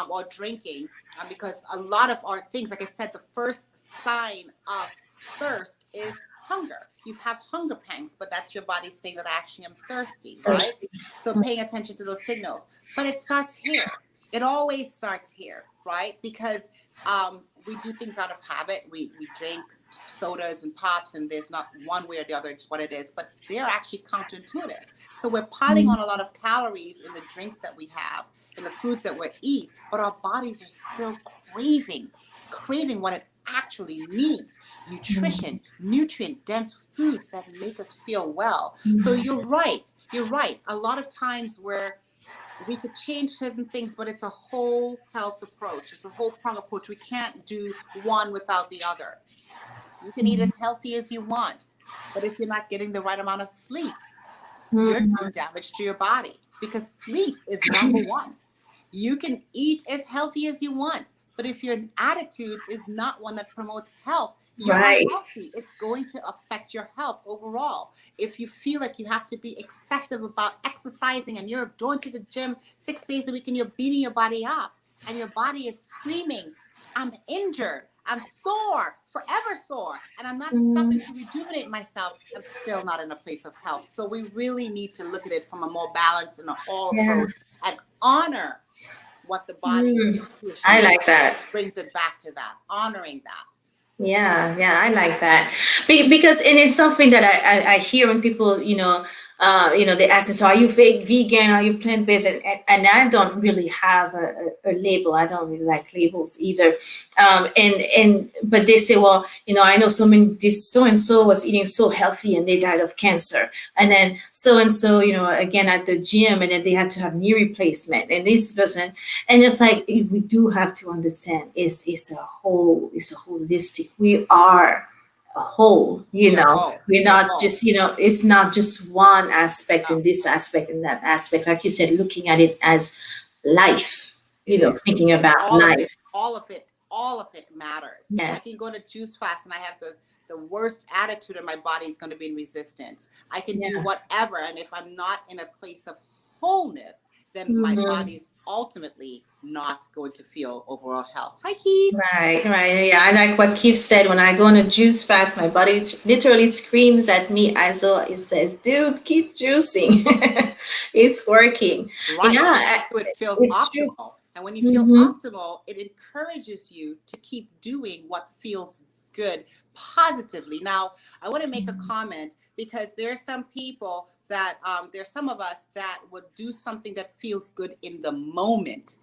or drinking, because a lot of our things, like I said, the first sign of thirst is hunger. You have hunger pangs, but that's your body saying that actually I'm thirsty, right? Thirsty. So paying attention to those signals. But it starts here. It always starts here, right? Because we do things out of habit. We drink sodas and pops, and there's not one way or the other, it's what it is, but they're actually counterintuitive. So we're piling on a lot of calories in the drinks that we have, in the foods that we eat, but our bodies are still craving what it actually needs: nutrition, nutrient dense foods that make us feel well. So you're right. A lot of times where we could change certain things, but it's a whole health approach. It's a whole prong approach. We can't do one without the other. You can eat as healthy as you want, but if you're not getting the right amount of sleep, you're doing damage to your body, because sleep is number one. You can eat as healthy as you want, but if your attitude is not one that promotes health, you're Right. unhealthy. It's going to affect your health overall. If you feel like you have to be excessive about exercising, and you're going to the gym 6 days a week and you're beating your body up, and your body is screaming, I'm injured, I'm sore, forever sore, and I'm not stopping to rejuvenate myself, I'm still not in a place of health. So we really need to look at it from a more balanced and an all Yeah. approach, and honor what the body's Mm. intuition I is, like that. brings it back to that, honoring that. Yeah, yeah, I like that. Because and it's something that I hear when people, they ask me, so are you vegan? Are you plant-based? And I don't really have a label. I don't really like labels either. But they say, well, I know this so and so was eating so healthy and they died of cancer. And then so and so, again at the gym, and then they had to have knee replacement. And this person, and it's like we do have to understand it's a holistic. We are a whole. We are whole. We're We're not whole. just, it's not just one aspect No, and this aspect and that aspect, like you said, looking at it as life, it is. thinking Yes, about all of life. it, all of it, all of it matters. I Yes. can go to juice fast and I have the worst attitude, and my body is going to be in resistance. I can do Yeah. whatever, and if I'm not in a place of wholeness, then my Mhm. body's ultimately not going to feel overall health. Hi, Keith. Right, right. Yeah, I like what Keith said. When I go on a juice fast, my body literally screams at me as though it says, dude, keep juicing. It's working. Right. So Yeah, it feels it's true. optimal. And when you feel Hmm. optimal, it encourages you to keep doing what feels good positively. Now, I want to make a comment, because there are some people that, there's some of us that would do something that feels good in the moment.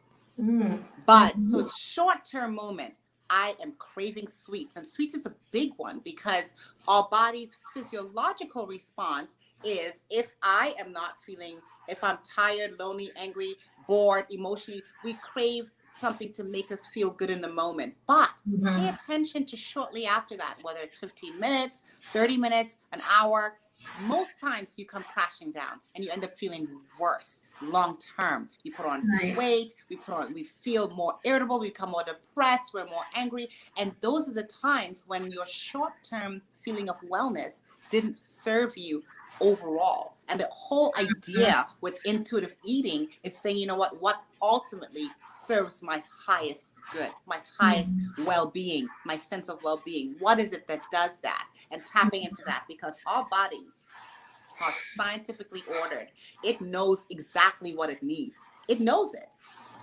But so Mm-hmm. it's short term moment. I am craving sweets, and sweets is a big one, because our body's physiological response is, if I am not feeling, if I'm tired, lonely, angry, bored, emotionally, we crave something to make us feel good in the moment. But pay Hmm. attention to shortly after that, whether it's 15 minutes, 30 minutes, an hour. Most times you come crashing down and you end up feeling worse long term. You put on Right. weight, we feel more irritable, we become more depressed, we're more angry. And those are the times when your short term feeling of wellness didn't serve you overall. And the whole idea with intuitive eating is saying, you know what ultimately serves my highest good, my highest Mhm. well-being, my sense of well-being. What is it that does that? And tapping into that, because our bodies are scientifically ordered. It knows exactly what it needs. It knows it.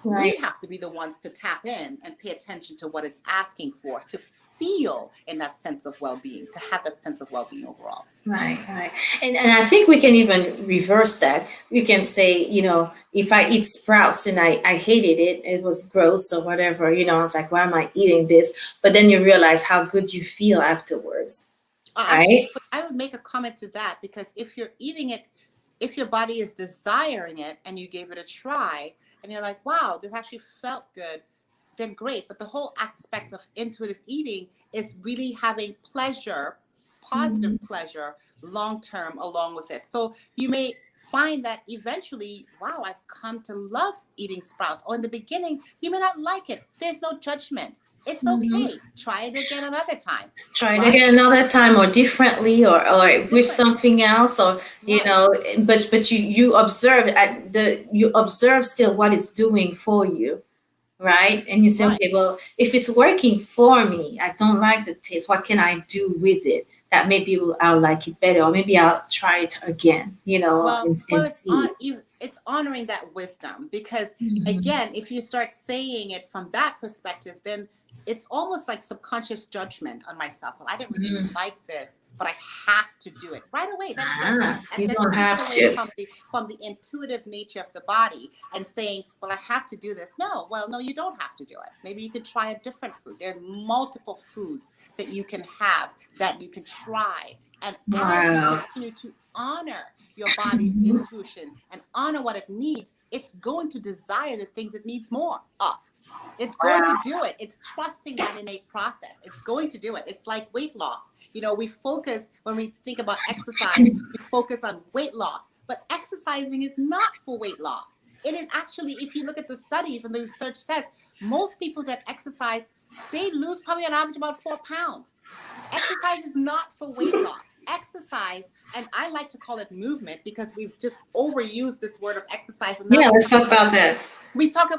Right. We have to be the ones to tap in and pay attention to what it's asking for, to feel in that sense of well-being, to have that sense of well-being overall. Right, right. And I think we can even reverse that. We can say, if I eat sprouts and I hated it, it was gross or whatever, it's like, why am I eating this? But then you realize how good you feel afterwards, Actually, right? I would make a comment to that, because if you're eating it, if your body is desiring it and you gave it a try and you're like, wow, this actually felt good, then great. But the whole aspect of intuitive eating is really having pleasure, Mhm. positive pleasure, long term along with it. So you may find that eventually, wow, I've come to love eating sprouts. Or in the beginning, you may not like it. There's no judgment. It's Mhm. okay. Try it again another time, Try it right? again another time or differently or with Different. something else or Right. but you observe you observe still what it's doing for you, right? And you say, Right. okay, well, if it's working for me, I don't like the taste, what can I do with it that maybe I'll like it better, or maybe I'll try it again, Well, and it's on see. you. It's honoring that wisdom, because Mhm. again, if you start saying it from that perspective, then it's almost like subconscious judgment on myself. Well, I didn't really Mhm. like this, but I have to do it right away. That's judgment. You That don't takes have away to. from the intuitive nature of the body and saying, "Well, I have to do this." No, well, no, you don't have to do it. Maybe you could try a different food. There are multiple foods that you can have, that you can try, and as you Wow. continue to honor your body's Mhm. intuition and honor what it needs, it's going to desire the things it needs more of. It's going to Wow. do it. It's trusting that innate process. It's going to do it. It's like weight loss. We focus, when we think about exercise, we focus on weight loss, but exercising is not for weight loss. It is actually, if you look at the studies and the research says, most people that exercise, they lose probably on average about 4 pounds. Exercise is not for weight loss. Exercise, and I like to call it movement, because we've just overused this word of exercise, and now Yeah, we let's talk talk about about that.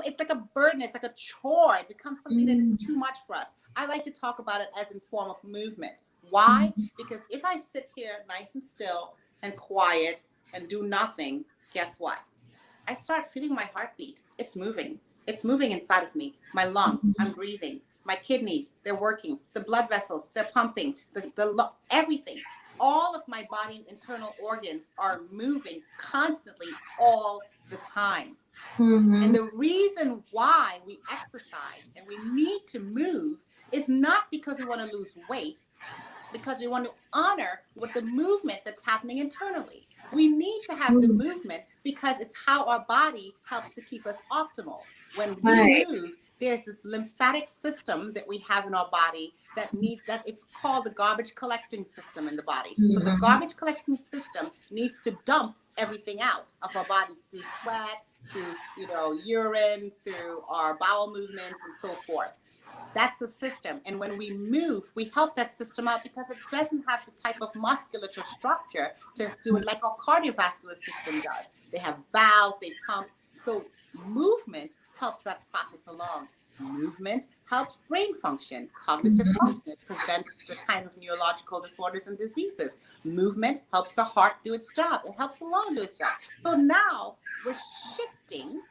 it's like a burden, it's like a chore. It becomes something that is Mhm. too much for us. I like to talk about it as in form of movement. Why? Because if I sit here nice and still and quiet and do nothing, guess what? I start feeling my heartbeat. It's moving. It's moving inside of me. My lungs, I'm breathing. My kidneys, they're working. The blood vessels, they're pumping. Everything. All of my body internal organs are moving constantly all the time. And Mhm. the reason why we exercise and we need to move is not because we want to lose weight, because we want to honor what the movement that's happening internally. We need to have the Mhm. movement because it's how our body helps to keep us optimal. When we Right. move, there's this lymphatic system that we have in our body that it's called the garbage collecting system in the body. So the Mhm. garbage collecting system needs to dump everything out of our bodies through sweat, through urine, through our bowel movements, and so forth. That's the system. And when we move, we help that system out because it doesn't have the type of musculature structure to do it like our cardiovascular system does. They have valves, they pump. So movement helps that process along. Movement helps brain function, cognitive Mhm. function. It prevents the kind of neurological disorders and diseases. Movement helps the heart do its job. It helps the lung do its job. So now we're shifting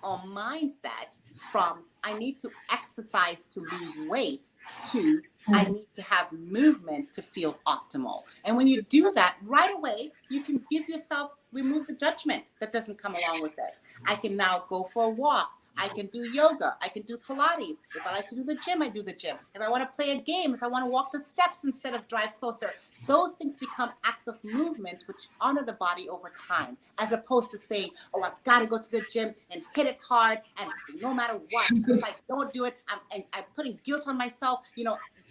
our mindset from I need to exercise to lose weight to I Right. need to have movement to feel optimal. And when you do that right away, you can remove the judgment that doesn't come along with it. I can now go for a walk. I can do yoga. I can do Pilates. If I like to do the gym, I do the gym. If I want to play a game, if I want to walk the steps instead of drive closer, those things become acts of movement which honor the body over time, as opposed to saying, oh, I've got to go to the gym and hit it hard. And no matter what, if I don't do it, I'm putting guilt on myself.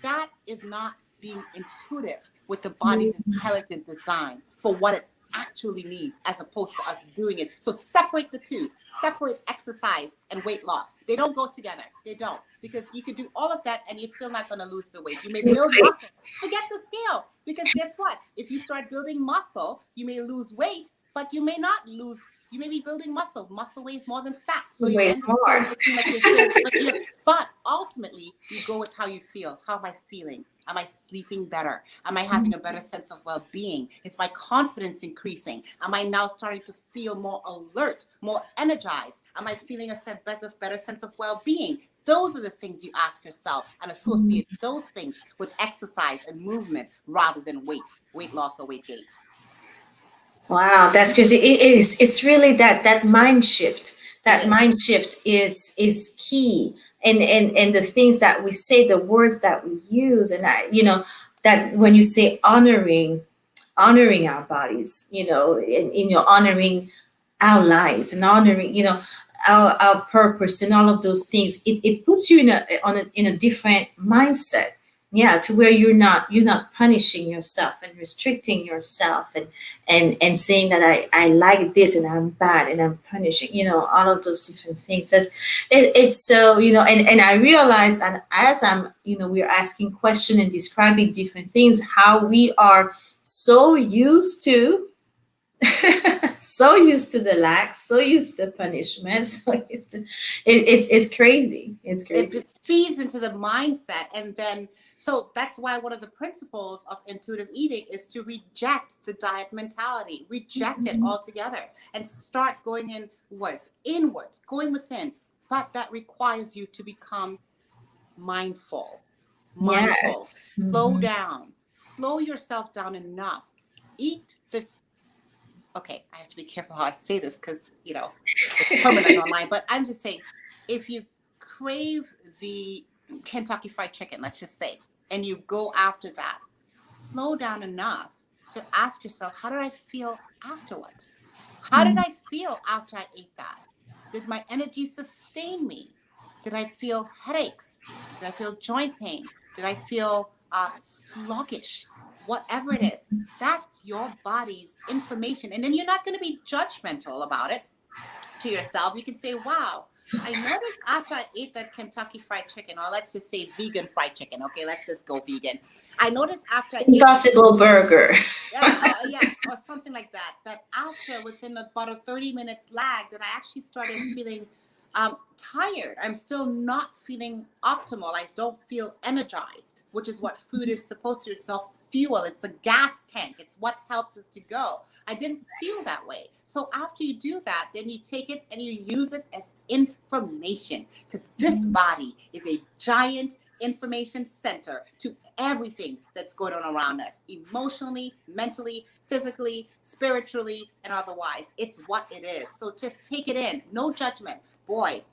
That is not being intuitive with the body's intelligent design for what it actually needs, as opposed to us doing it. So separate the two. Separate exercise and weight loss. They don't go together. They don't. Because you could do all of that and you're still not going to lose the weight. You may Lose build weight. muscle. Forget the scale. Because guess what? If you start building muscle, you may lose weight, but you may not lose. You may be building muscle. Muscle weighs more than fat. So you Weight end up still more. looking like you're still, but ultimately you go with how you feel. How am I feeling? Am I sleeping better? Am I having a better sense of well-being? Is my confidence increasing? Am I now starting to feel more alert, more energized? Am I feeling a better sense of well-being? Those are the things you ask yourself and associate those things with exercise and movement rather than weight loss or weight gain. Wow, that's crazy. It is. It's really that mind shift. It That is. mind shift is key. And the things that we say, the words that we use, and that when you say honoring our bodies, in your honoring our lives and honoring, our purpose and all of those things, it puts you in a different mindset. Yeah, to where you're not punishing yourself and restricting yourself and saying that I like this and I'm bad and I'm punishing, all of those different things. It's so, and I realize, and as we're asking questions and describing different things, how we are so used to so used to the lack, so used to punishment, so used to it's crazy. It's It crazy. just feeds into the mindset. And then, so that's why one of the principles of intuitive eating is to reject the diet mentality, reject it Mhm. altogether, and start going inwards, going within. But that requires you to become mindful, mindful, Yes. slow Mhm. down, slow yourself down enough. Eat the, okay, I have to be careful how I say this because, it's permanent online, but I'm just saying, if you crave the Kentucky Fried Chicken, let's just say, and you go after that, slow down enough to ask yourself, how did I feel afterwards? How did Mhm. I feel after I ate that? Did my energy sustain me? Did I feel headaches? Did I feel joint pain? Did I feel sluggish? Whatever it is, that's your body's information. And then you're not going to be judgmental about it to yourself. You can say, wow, I noticed after I ate that Kentucky Fried Chicken, or let's just say vegan fried chicken. Okay, let's just go vegan. I noticed after I ate that, Impossible burger. yes, or something like that, that after within about a 30-minute lag, that I actually started feeling tired. I'm still not feeling optimal. I don't feel energized, which is what food is supposed to. It's a fuel, it's a gas tank, it's what helps us to go. I didn't feel that way. So after you do that, then you take it and you use it as information, because this body is a giant information center to everything that's going on around us, emotionally, mentally, physically, spiritually, and otherwise. It's what it is. So just take it in, no judgment. Boy,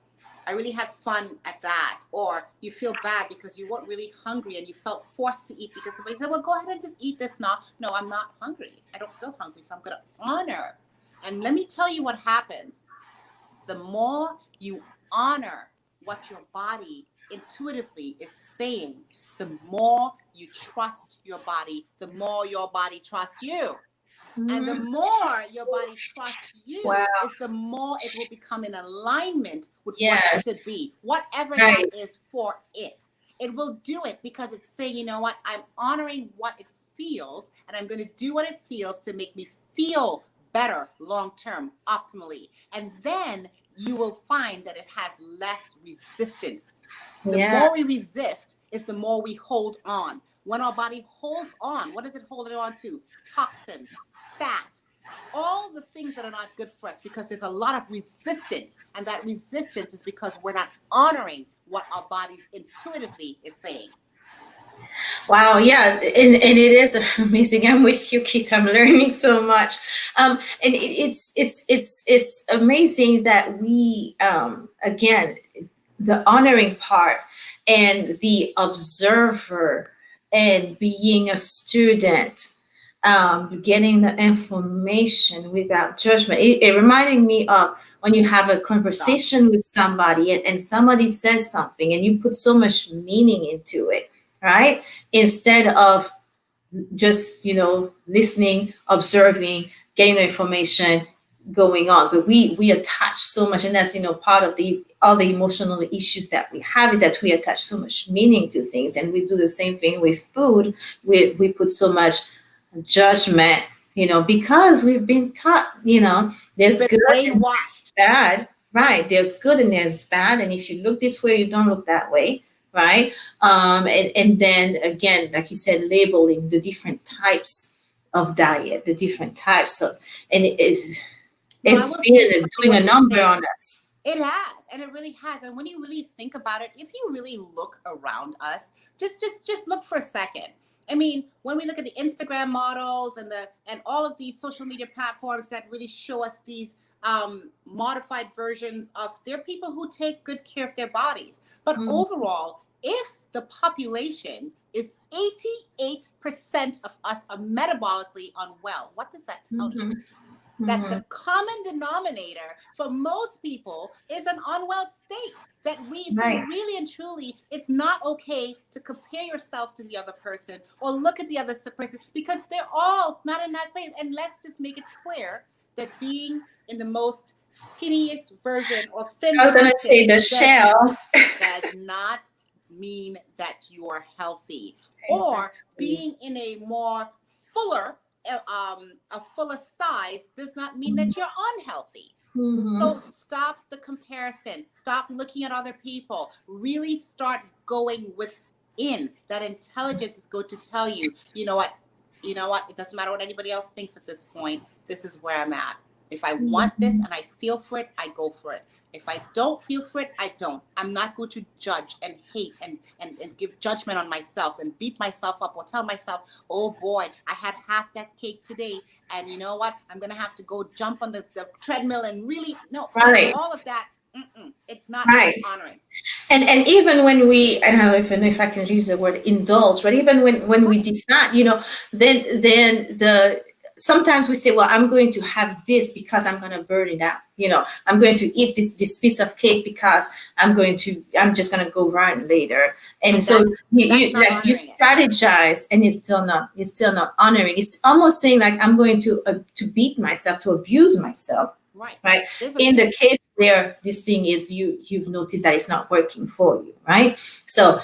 I really had fun at that. Or you feel bad because you weren't really hungry and you felt forced to eat because somebody said, well, go ahead and just eat this now. No, I'm not hungry. I don't feel hungry. So I'm going to honor. And let me tell you what happens. The more you honor what your body intuitively is saying, the more you trust your body, the more your body trusts you. And the Mhm. more your body trusts Wow. you, is the more it will become in alignment with what it Yes. should be, whatever that Right. is for it. It will do it because it's saying, you know what, I'm honoring what it feels, and I'm going to do what it feels to make me feel better long term, optimally. And then you will find that it has less resistance. The Yeah. more we resist is the more we hold on. When our body holds on, what does it hold it on to? Toxins, fat, all the things that are not good for us, because there's a lot of resistance. And that resistance is because we're not honoring what our bodies intuitively is saying. Wow, yeah, and it is amazing. I'm with you, Keith. I'm learning so much, and it's amazing that we again, the honoring part and the observer and being a student, getting the information without judgment. It reminded me of when you have a Stop. conversation with somebody, and somebody says something and you put so much meaning into it, right? Instead of just listening, observing, getting the information, going on. But we attach so much, and that's part of the all the emotional issues that we have, is that we attach so much meaning to things. And we do the same thing with food. We put so much judgment, because we've been taught, We've there's been good and there's brainwashed. bad. Right, there's good and there's bad, and if you look this way, you don't look that way. Right. And then again, like you said, labeling the different types of diet, the different types of, and Well, I it's will say been something doing what a you number say. on us. It has, and it really has. And when you really think about it, if you really look around us, just look for a second. I mean, when we look at the Instagram models and all of these social media platforms that really show us these modified versions of, they're people who take good care of their bodies. But Mhm. overall, if the population is 88% of us are metabolically unwell, what does that tell you? Mhm. That the Mhm. common denominator for most people is an unwell state. That we, so Right. really and truly, it's not okay to compare yourself to the other person or look at the other person, because they're all not in that place. And let's just make it clear that being in the most skinniest version or thin I was gonna person say the does shell. not mean that you are healthy, or Exactly. being in a more fuller a fuller size does not mean that you're unhealthy. Mm-hmm. So stop the comparison, stop looking at other people, really start going within. That intelligence is going to tell you, you know what, it doesn't matter what anybody else thinks at this point, this is where I'm at. If I want this Mm-hmm. and I feel for it, I go for it. If I don't feel for it, I don't. I'm not going to judge and hate and give judgment on myself and beat myself up or tell myself, oh boy, I had half that cake today. And you know what? I'm going to have to go jump on the treadmill and really, no, that Right. all of that, it's not Right. honoring. And even when we, I don't know if I can use the word indulge, but even when we Right. decide, then the sometimes we say, well, I'm going to have this because I'm going to burn it out. I'm going to eat this piece of cake because I'm just going to go run later. And And so that's you not like you honoring it. strategize, and it's still not honoring. It's almost saying like I'm going to beat myself, to abuse myself, Right. right? There's In the abuse. case where this thing is, you've noticed that it's not working for you, right? So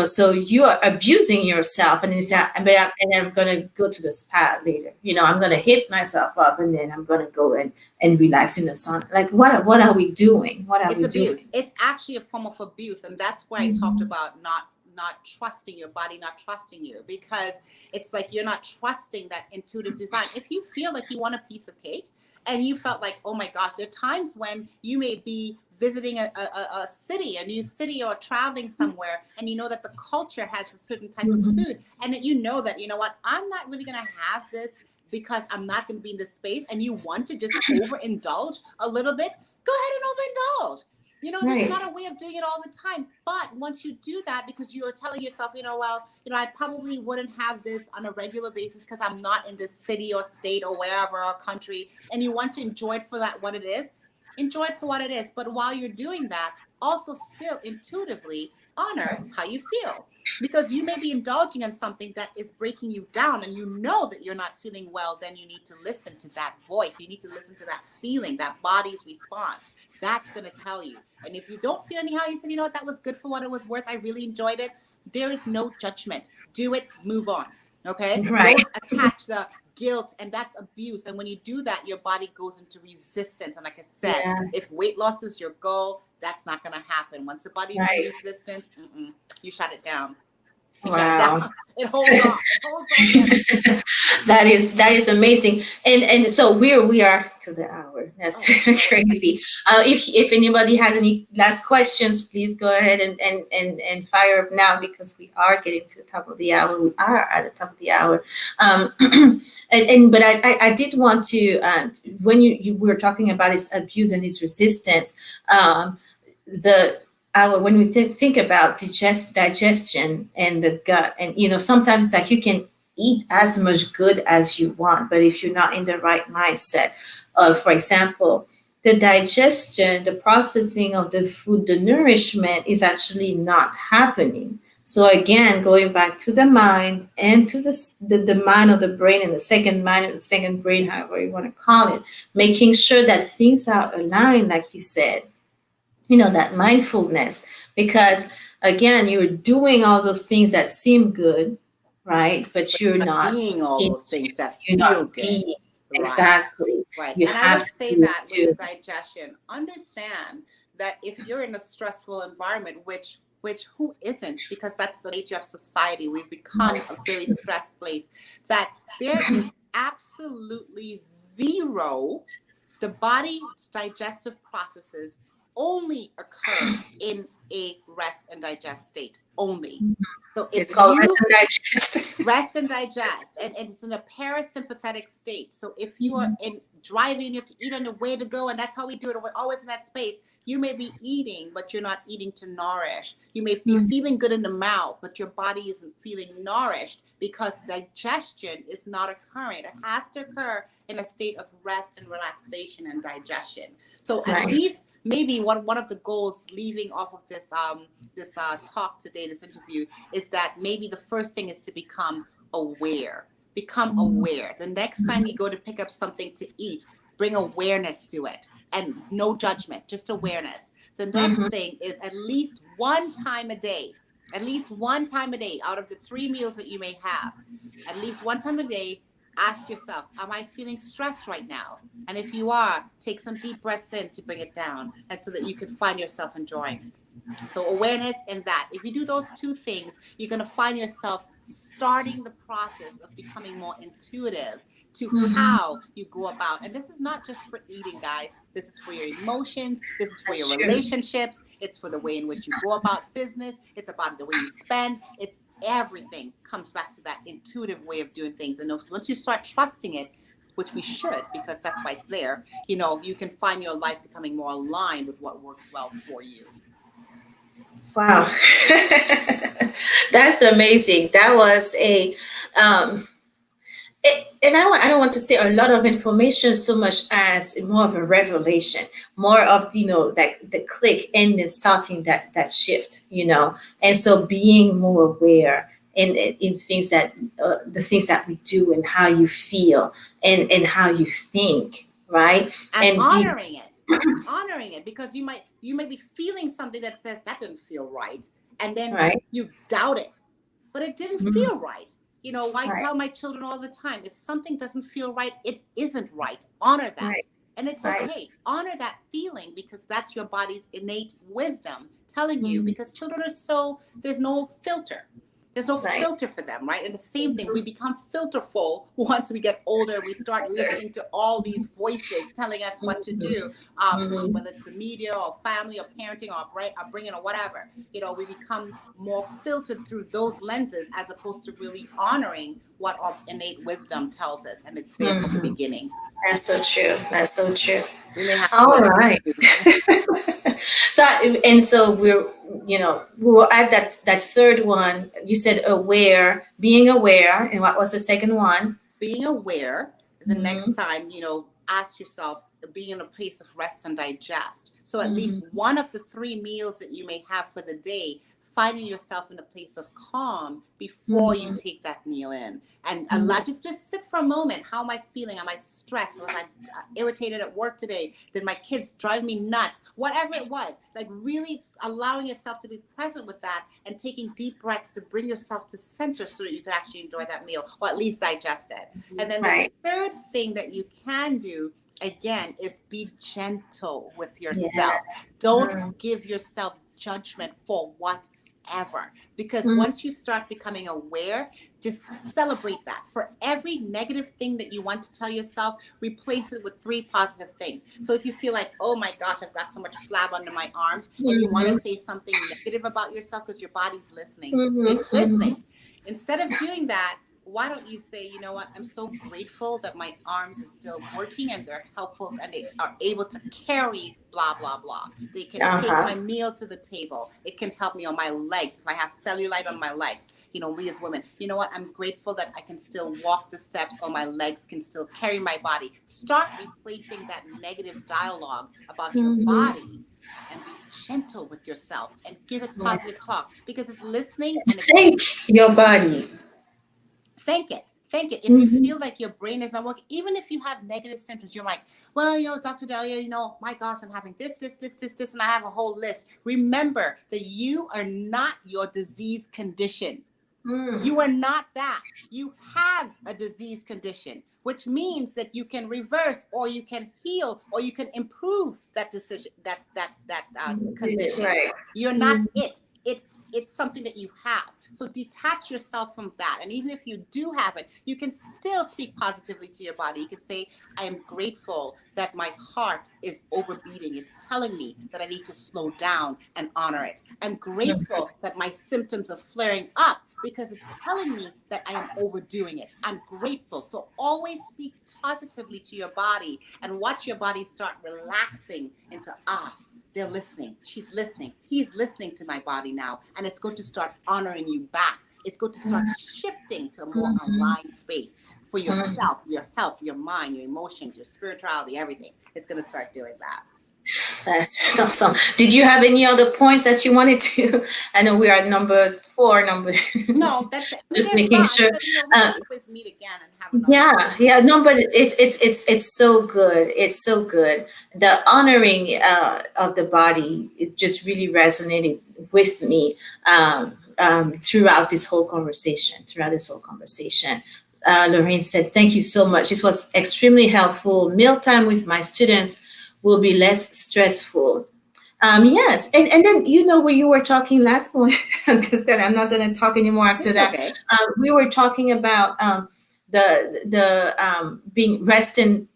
so you are abusing yourself, and it's Right. and I'm gonna go to the spa later. I'm gonna hit myself up, and then I'm gonna go and relax in the sun. Like, what are we doing? What are It's we doing? abuse. It's actually a form of abuse. And that's why I talked Mhm. about not trusting your body, not trusting you, because it's like you're not trusting that intuitive design. If you feel like you want a piece of cake and you felt like, oh my gosh, there are times when you may be visiting a city, a new city, or traveling somewhere, and you know that the culture has a certain type of Mhm. food, and that you know that, you know what, I'm not really going to have this because I'm not going to be in this space, and you want to just overindulge a little bit, go ahead and overindulge. There's Right. not a way of doing it all the time. But once you do that, because you're telling yourself, well, I probably wouldn't have this on a regular basis because I'm not in this city or state or wherever or country, and you want to enjoy it for that what it is, enjoy it for what it is. But while you're doing that, also still intuitively honor how you feel. Because you may be indulging in something that is breaking you down, and you know that you're not feeling well, then you need to listen to that voice. You need to listen to that feeling, that body's response. That's going to tell you. And if you don't feel anyhow, you said, you know what, that was good for what it was worth. I really enjoyed it. There is no judgment. Do it, move on. Okay? Right. Don't attach the guilt, and that's abuse. And when you do that, your body goes into resistance. And like I said, Yeah. if weight loss is your goal, that's not going to happen. Once the body's in Right. resistance, you shut it down. You shut it down. Wow. It holds on. It holds on better. That is amazing. And so we are to the hour. That's Oh, we're already there. crazy. If anybody has any last questions, please go ahead and fire up now, because we are getting to the top of the hour. We are at the top of the hour. But I did want to, when you were talking about this abuse and this resistance, the our when we think about digestion and the gut, and sometimes it's like you can eat as much good as you want, but if you're not in the right mindset, for example, the digestion, the processing of the food, the nourishment is actually not happening. So again, going back to the mind, and to the mind of the brain, and the second mind and the second brain, however you want to call it, making sure that things are aligned, like you said, that mindfulness. Because again, you're doing all those things that seem good, right? But you're But not being all in, those things that you're feel not good. being. Right. Exactly. Right. You And I have would say to that with the digestion, understand that if you're in a stressful environment, which who isn't, because that's the nature of society, we've become a very stressed place, that there is absolutely zero The body's digestive processes only occur in a rest and digest state only. So if It's called rest you and digest. rest and digest, and it's in a parasympathetic state. So if you are in driving, you have to eat on the way to go, and that's how we do it. We're always in that space. You may be eating, but you're not eating to nourish. You may be feeling good in the mouth, but your body isn't feeling nourished because digestion is not occurring. It has to occur in a state of rest and relaxation and digestion. So at least maybe one of the goals leaving off of this talk today, this interview, is that maybe the first thing is to become aware. Become aware. The next time you go to pick up something to eat, bring awareness to it, and no judgment, just awareness. The next thing is at least one time a day, out of the 3 meals that you may have, at least one time a day, ask yourself, am I feeling stressed right now? And if you are, take some deep breaths in to bring it down, and so that you can find yourself enjoying. So awareness and that. If you do those 2 things, you're going to find yourself starting the process of becoming more intuitive to how you go about. And this is not just for eating, guys. This is for your emotions. This is for your relationships. It's for the way in which you go about business. It's about the way you spend. It's everything comes back to that intuitive way of doing things. And once you start trusting it, which we should, because that's why it's there, you can find your life becoming more aligned with what works well for you. Wow. That's amazing. That was and I don't want to say a lot of information so much as more of a revelation, more of, like the click and then starting that shift, and so being more aware in things that the things that we do and how you feel and how you think, right? And honoring it, because you might be feeling something that says that didn't feel right, and then you doubt it, but it didn't feel right. I tell my children all the time, if something doesn't feel right, it isn't right. Honor that. And it's okay. Honor that feeling, because that's your body's innate wisdom telling you, because children are there's no filter. There's no filter for them, right? And the same thing, we become filterful once we get older. We start listening to all these voices telling us what to do, whether it's the media or family or parenting or upbringing or whatever. We become more filtered through those lenses as opposed to really honoring what our innate wisdom tells us. And it's there from the beginning. That's so true. That's so true. We may have all right. So we're at that third one. You said being aware, and what was the second one? Being aware. The next time, ask yourself, being in a place of rest and digest. So at least one of the 3 meals that you may have for the day, finding yourself in a place of calm before you take that meal in, and just sit for a moment. How am I feeling? Am I stressed? Was I irritated at work today? Did my kids drive me nuts? Whatever it was, like really allowing yourself to be present with that, and taking deep breaths to bring yourself to center so that you can actually enjoy that meal, or at least digest it. And then the third thing that you can do, again, is be gentle with yourself. Don't give yourself judgment for whatever, because once you start becoming aware, just celebrate that. For every negative thing that you want to tell yourself, replace it with 3 positive things. So if you feel like, oh my gosh, I've got so much flab under my arms, and you want to say something negative about yourself because your body's listening, it's listening. Instead of doing that, why don't you say, you know what, I'm so grateful that my arms are still working and they're helpful and they are able to carry blah, blah, blah. They can take my meal to the table. It can help me on my legs. If I have cellulite on my legs, we as women, you know what, I'm grateful that I can still walk the steps, or my legs can still carry my body. Start replacing that negative dialogue about your body, and be gentle with yourself and give it positive talk, because it's listening. And Thank your body. Thank it. If you feel like your brain is not working, even if you have negative symptoms, you're like, well, Dr. Delia, my gosh, I'm having this, and I have a whole list. Remember that you are not your disease condition. You are not that. You have a disease condition, which means that you can reverse, or you can heal, or you can improve that decision, that condition. You're not it. It it's something that you have. So detach yourself from that. And even if you do have it, you can still speak positively to your body. You can say, I am grateful that my heart is overbeating. It's telling me that I need to slow down and honor it. I'm grateful that my symptoms are flaring up because it's telling me that I am overdoing it. I'm grateful. So always speak positively to your body and watch your body start relaxing into, they're listening. She's listening. He's listening to my body now. And it's going to start honoring you back. It's going to start shifting to a more Mhm. aligned space for Mhm. yourself, your health, your mind, your emotions, your spirituality, everything. It's going to start doing that. That's awesome. Did you have any other points that you wanted to? I know we are at number four, number No, that's it. We just did making much, sure. but we Uh, can always meet again and have another yeah, yeah, conversation. no, but it's so good. It's so good. The honoring of the body, it just really resonated with me throughout this whole conversation. Throughout this whole conversation, Lorraine said, "Thank you so much. This was extremely helpful. Mealtime with my students will be less stressful." Yes, and then when you were talking last point, I'm just that I'm not going to talk anymore after It's that. okay. We were talking about the being rest and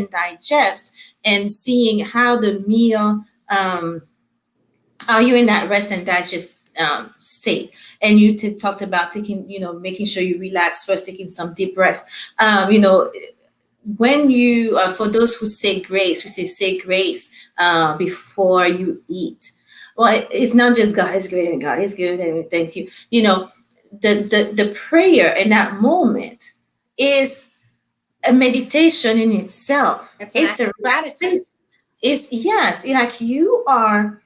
digest, and seeing how the meal are you in that rest and digest state, and you talked about taking making sure you relax first, taking some deep breath. When you for those who say grace, we say grace before you eat. Well, it's not just God is great and God is good and thank you. The prayer in that moment is a meditation in itself. It's an It's act a of relaxation. gratitude. It's yes, like you are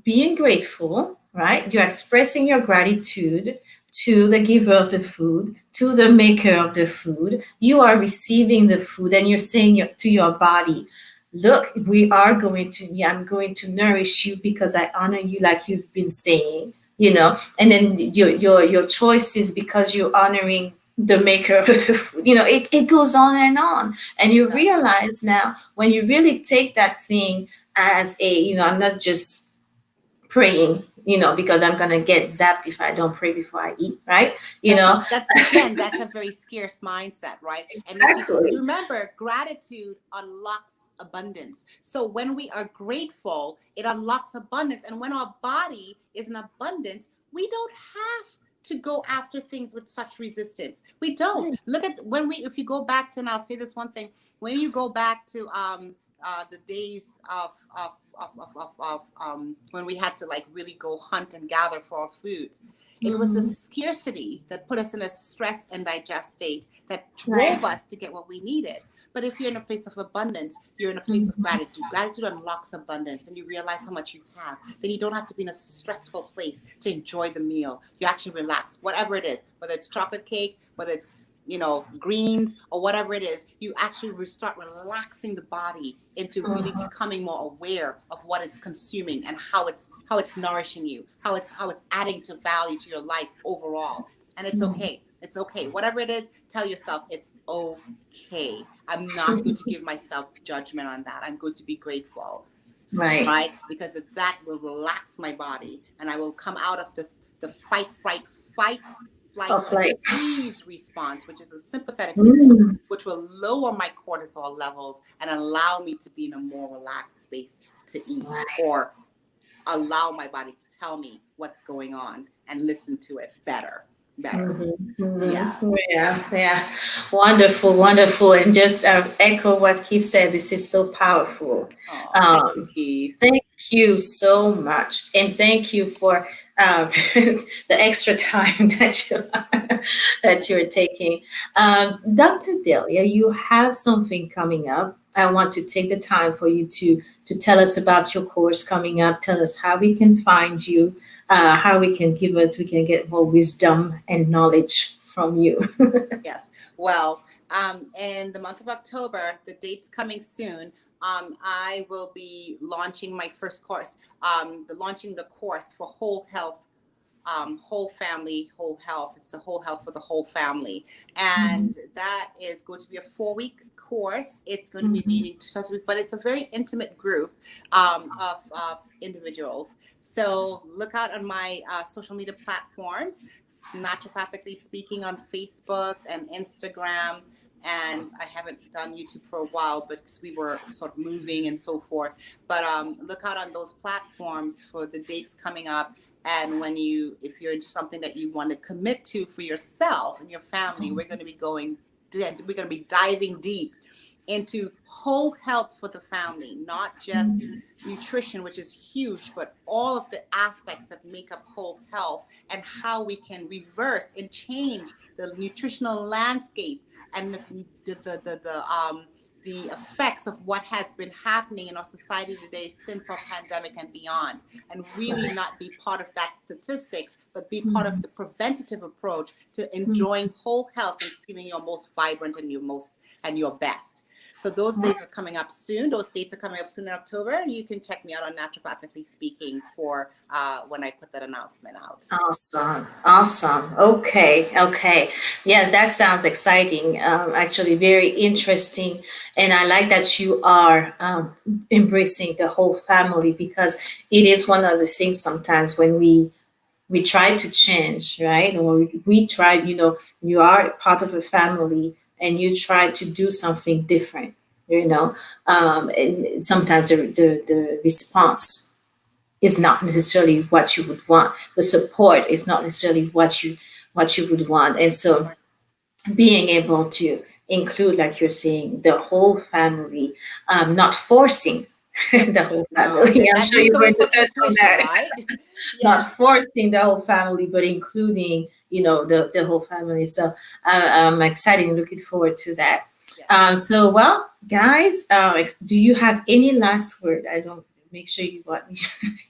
being grateful, right? You're expressing your gratitude to the giver of the food, to the maker of the food. You are receiving the food, and you're saying to your body, look, yeah, I'm going to nourish you because I honor you, like you've been saying, and then your choices because you're honoring the maker of the food. It goes on, and you Yeah. realize now when you really take that thing as I'm not just praying, because I'm gonna get zapped if I don't pray before I eat, right? You That's know, that's again, that's a very scarce mindset, right? And if you exactly. remember, gratitude unlocks abundance. So when we are grateful, it unlocks abundance. And when our body is in abundance, we don't have to go after things with such resistance. We don't. Right. Look at when we if you go back to, and I'll say this one thing, when you go back to the days of when we had to like really go hunt and gather for our foods, it was the Mhm. scarcity that put us in a stress and digest state that Right. drove us to get what we needed. But if you're in a place of abundance, you're in a place of Mhm. gratitude. Gratitude unlocks abundance, and you realize how much you have. Then you don't have to be in a stressful place to enjoy the meal. You actually relax, whatever it is, whether it's chocolate cake, whether it's greens or whatever it is. You actually start relaxing the body into really Mhm. becoming more aware of what it's consuming and how it's nourishing you, how it's adding to value to your life overall. And it's Mhm. okay. It's okay. Whatever it is, tell yourself it's okay. I'm not going to give myself judgment on that. I'm going to be grateful, Right. right? Because that will relax my body, and I will come out of the fight, flight, Of and like, freeze response, which is a sympathetic response, mm, which will lower my cortisol levels and allow me to be in a more relaxed space to eat, right. or allow my body to tell me what's going on and listen to it better. Yeah. Yeah, yeah. Wonderful, wonderful. And just echo what Keith said. This is so powerful. Oh, thank you, Um, Keith. Thank you so much, and thank you for the extra time that you're taking. Dr. Delia, you have something coming up. I want to take the time for you to tell us about your course coming up. Tell us how we can find you, how we can get more wisdom and knowledge from you. Yes. Well, in the month of October, the date's coming soon. I will be launching my first course, launching the course for whole health whole family, whole health. It's a whole health for the whole family. And Mhm. that is going to be a 4 week course. It's going to be Mhm. meeting two times a week, but it's a very intimate group of individuals. So look out on my social media platforms, Naturopathically Speaking on Facebook and Instagram. And I haven't done YouTube for a while, but because we were sort of moving and so forth. But look out on those platforms for the dates coming up. And when you, if you're into something that you want to commit to for yourself and your family, we're going to be we're going to be diving deep into whole health for the family, not just Mhm. nutrition, which is huge, but all of the aspects that make up whole health and how we can reverse and change the nutritional landscape and the effects of what has been happening in our society today since our pandemic and beyond, and really Right. not be part of that statistics, but be part of Mhm. the preventative approach to Mhm. enjoying whole health and feeling your most vibrant and your best. So those days are coming up soon. Those dates are coming up soon in October. You can check me out on Naturopathically Speaking for when I put that announcement out. Awesome. Awesome. Okay. Okay. Yes, that sounds exciting. Actually, very interesting. And I like that you are embracing the whole family, because it is one of the things sometimes when we try to change, right? Or we try, you are part of a family and you try to do something different, and sometimes the response is not necessarily what you would want. The support is not necessarily what you would want. And so Right. being able to include, like you're saying, the whole family, not forcing the whole No, family. I'm that sure means you're going going to for touch on intuition, that. right? Not Yes. forcing the whole family, but including, the whole family. So I'm excited and looking forward to that. Yes. So, well, guys, do you have any last word? I don't make sure you want.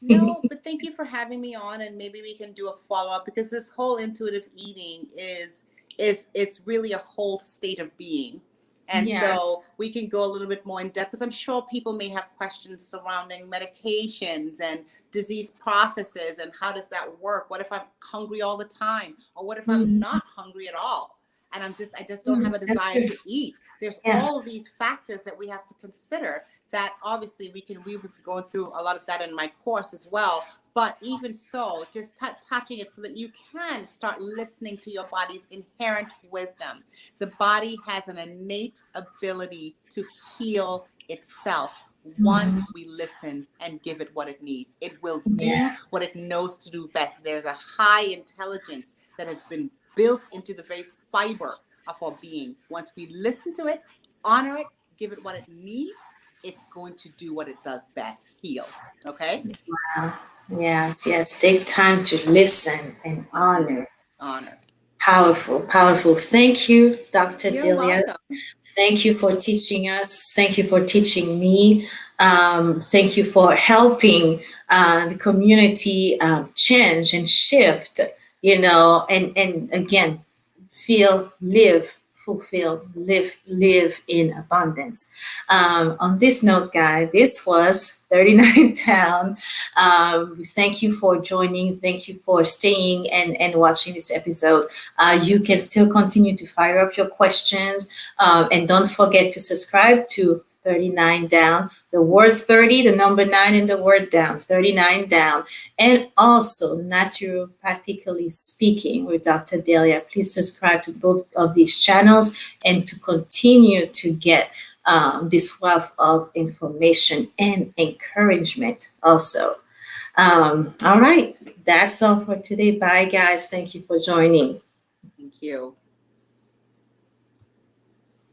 No, but thank you for having me on, and maybe we can do a follow up because this whole intuitive eating is it's really a whole state of being, and Yeah. so we can go a little bit more in depth because I'm sure people may have questions surrounding medications and disease processes and how does that work? What if I'm hungry all the time, or what if I'm Mhm. not hungry at all? And I just don't Mhm. have a That's desire good. to eat. There's Yeah. all of these factors that we have to consider that obviously we will be going through a lot of that in my course as well, but even so just touching it so that you can start listening to your body's inherent wisdom. The body has an innate ability to heal itself Mhm. once we listen and give it what it needs. It will do Yes. what it knows to do best. There's a high intelligence that has been built into the very fiber of our being. Once we listen to it, honor it, give it what it needs, it's going to do what it does best, heal. Okay? Wow. Yes, yes. Take time to listen and honor. Honor. Powerful, powerful. Thank you, Dr. You're Delia. welcome. Thank you for teaching us. Thank you for teaching me. Thank you for helping the community change and shift, and again, feel, live, fulfill, live in abundance. On this note, guys, this was 39 Down. Thank you for joining. Thank you for staying and watching this episode. You can still continue to fire up your questions, and don't forget to subscribe to 39 Down. The word 30, the number 9, and the word down, 39 Down. And also, Naturopathically Speaking with Dr. Delia. Please subscribe to both of these channels and to continue to get this wealth of information and encouragement also. All right, that's all for today. Bye, guys. Thank you for joining. Thank you.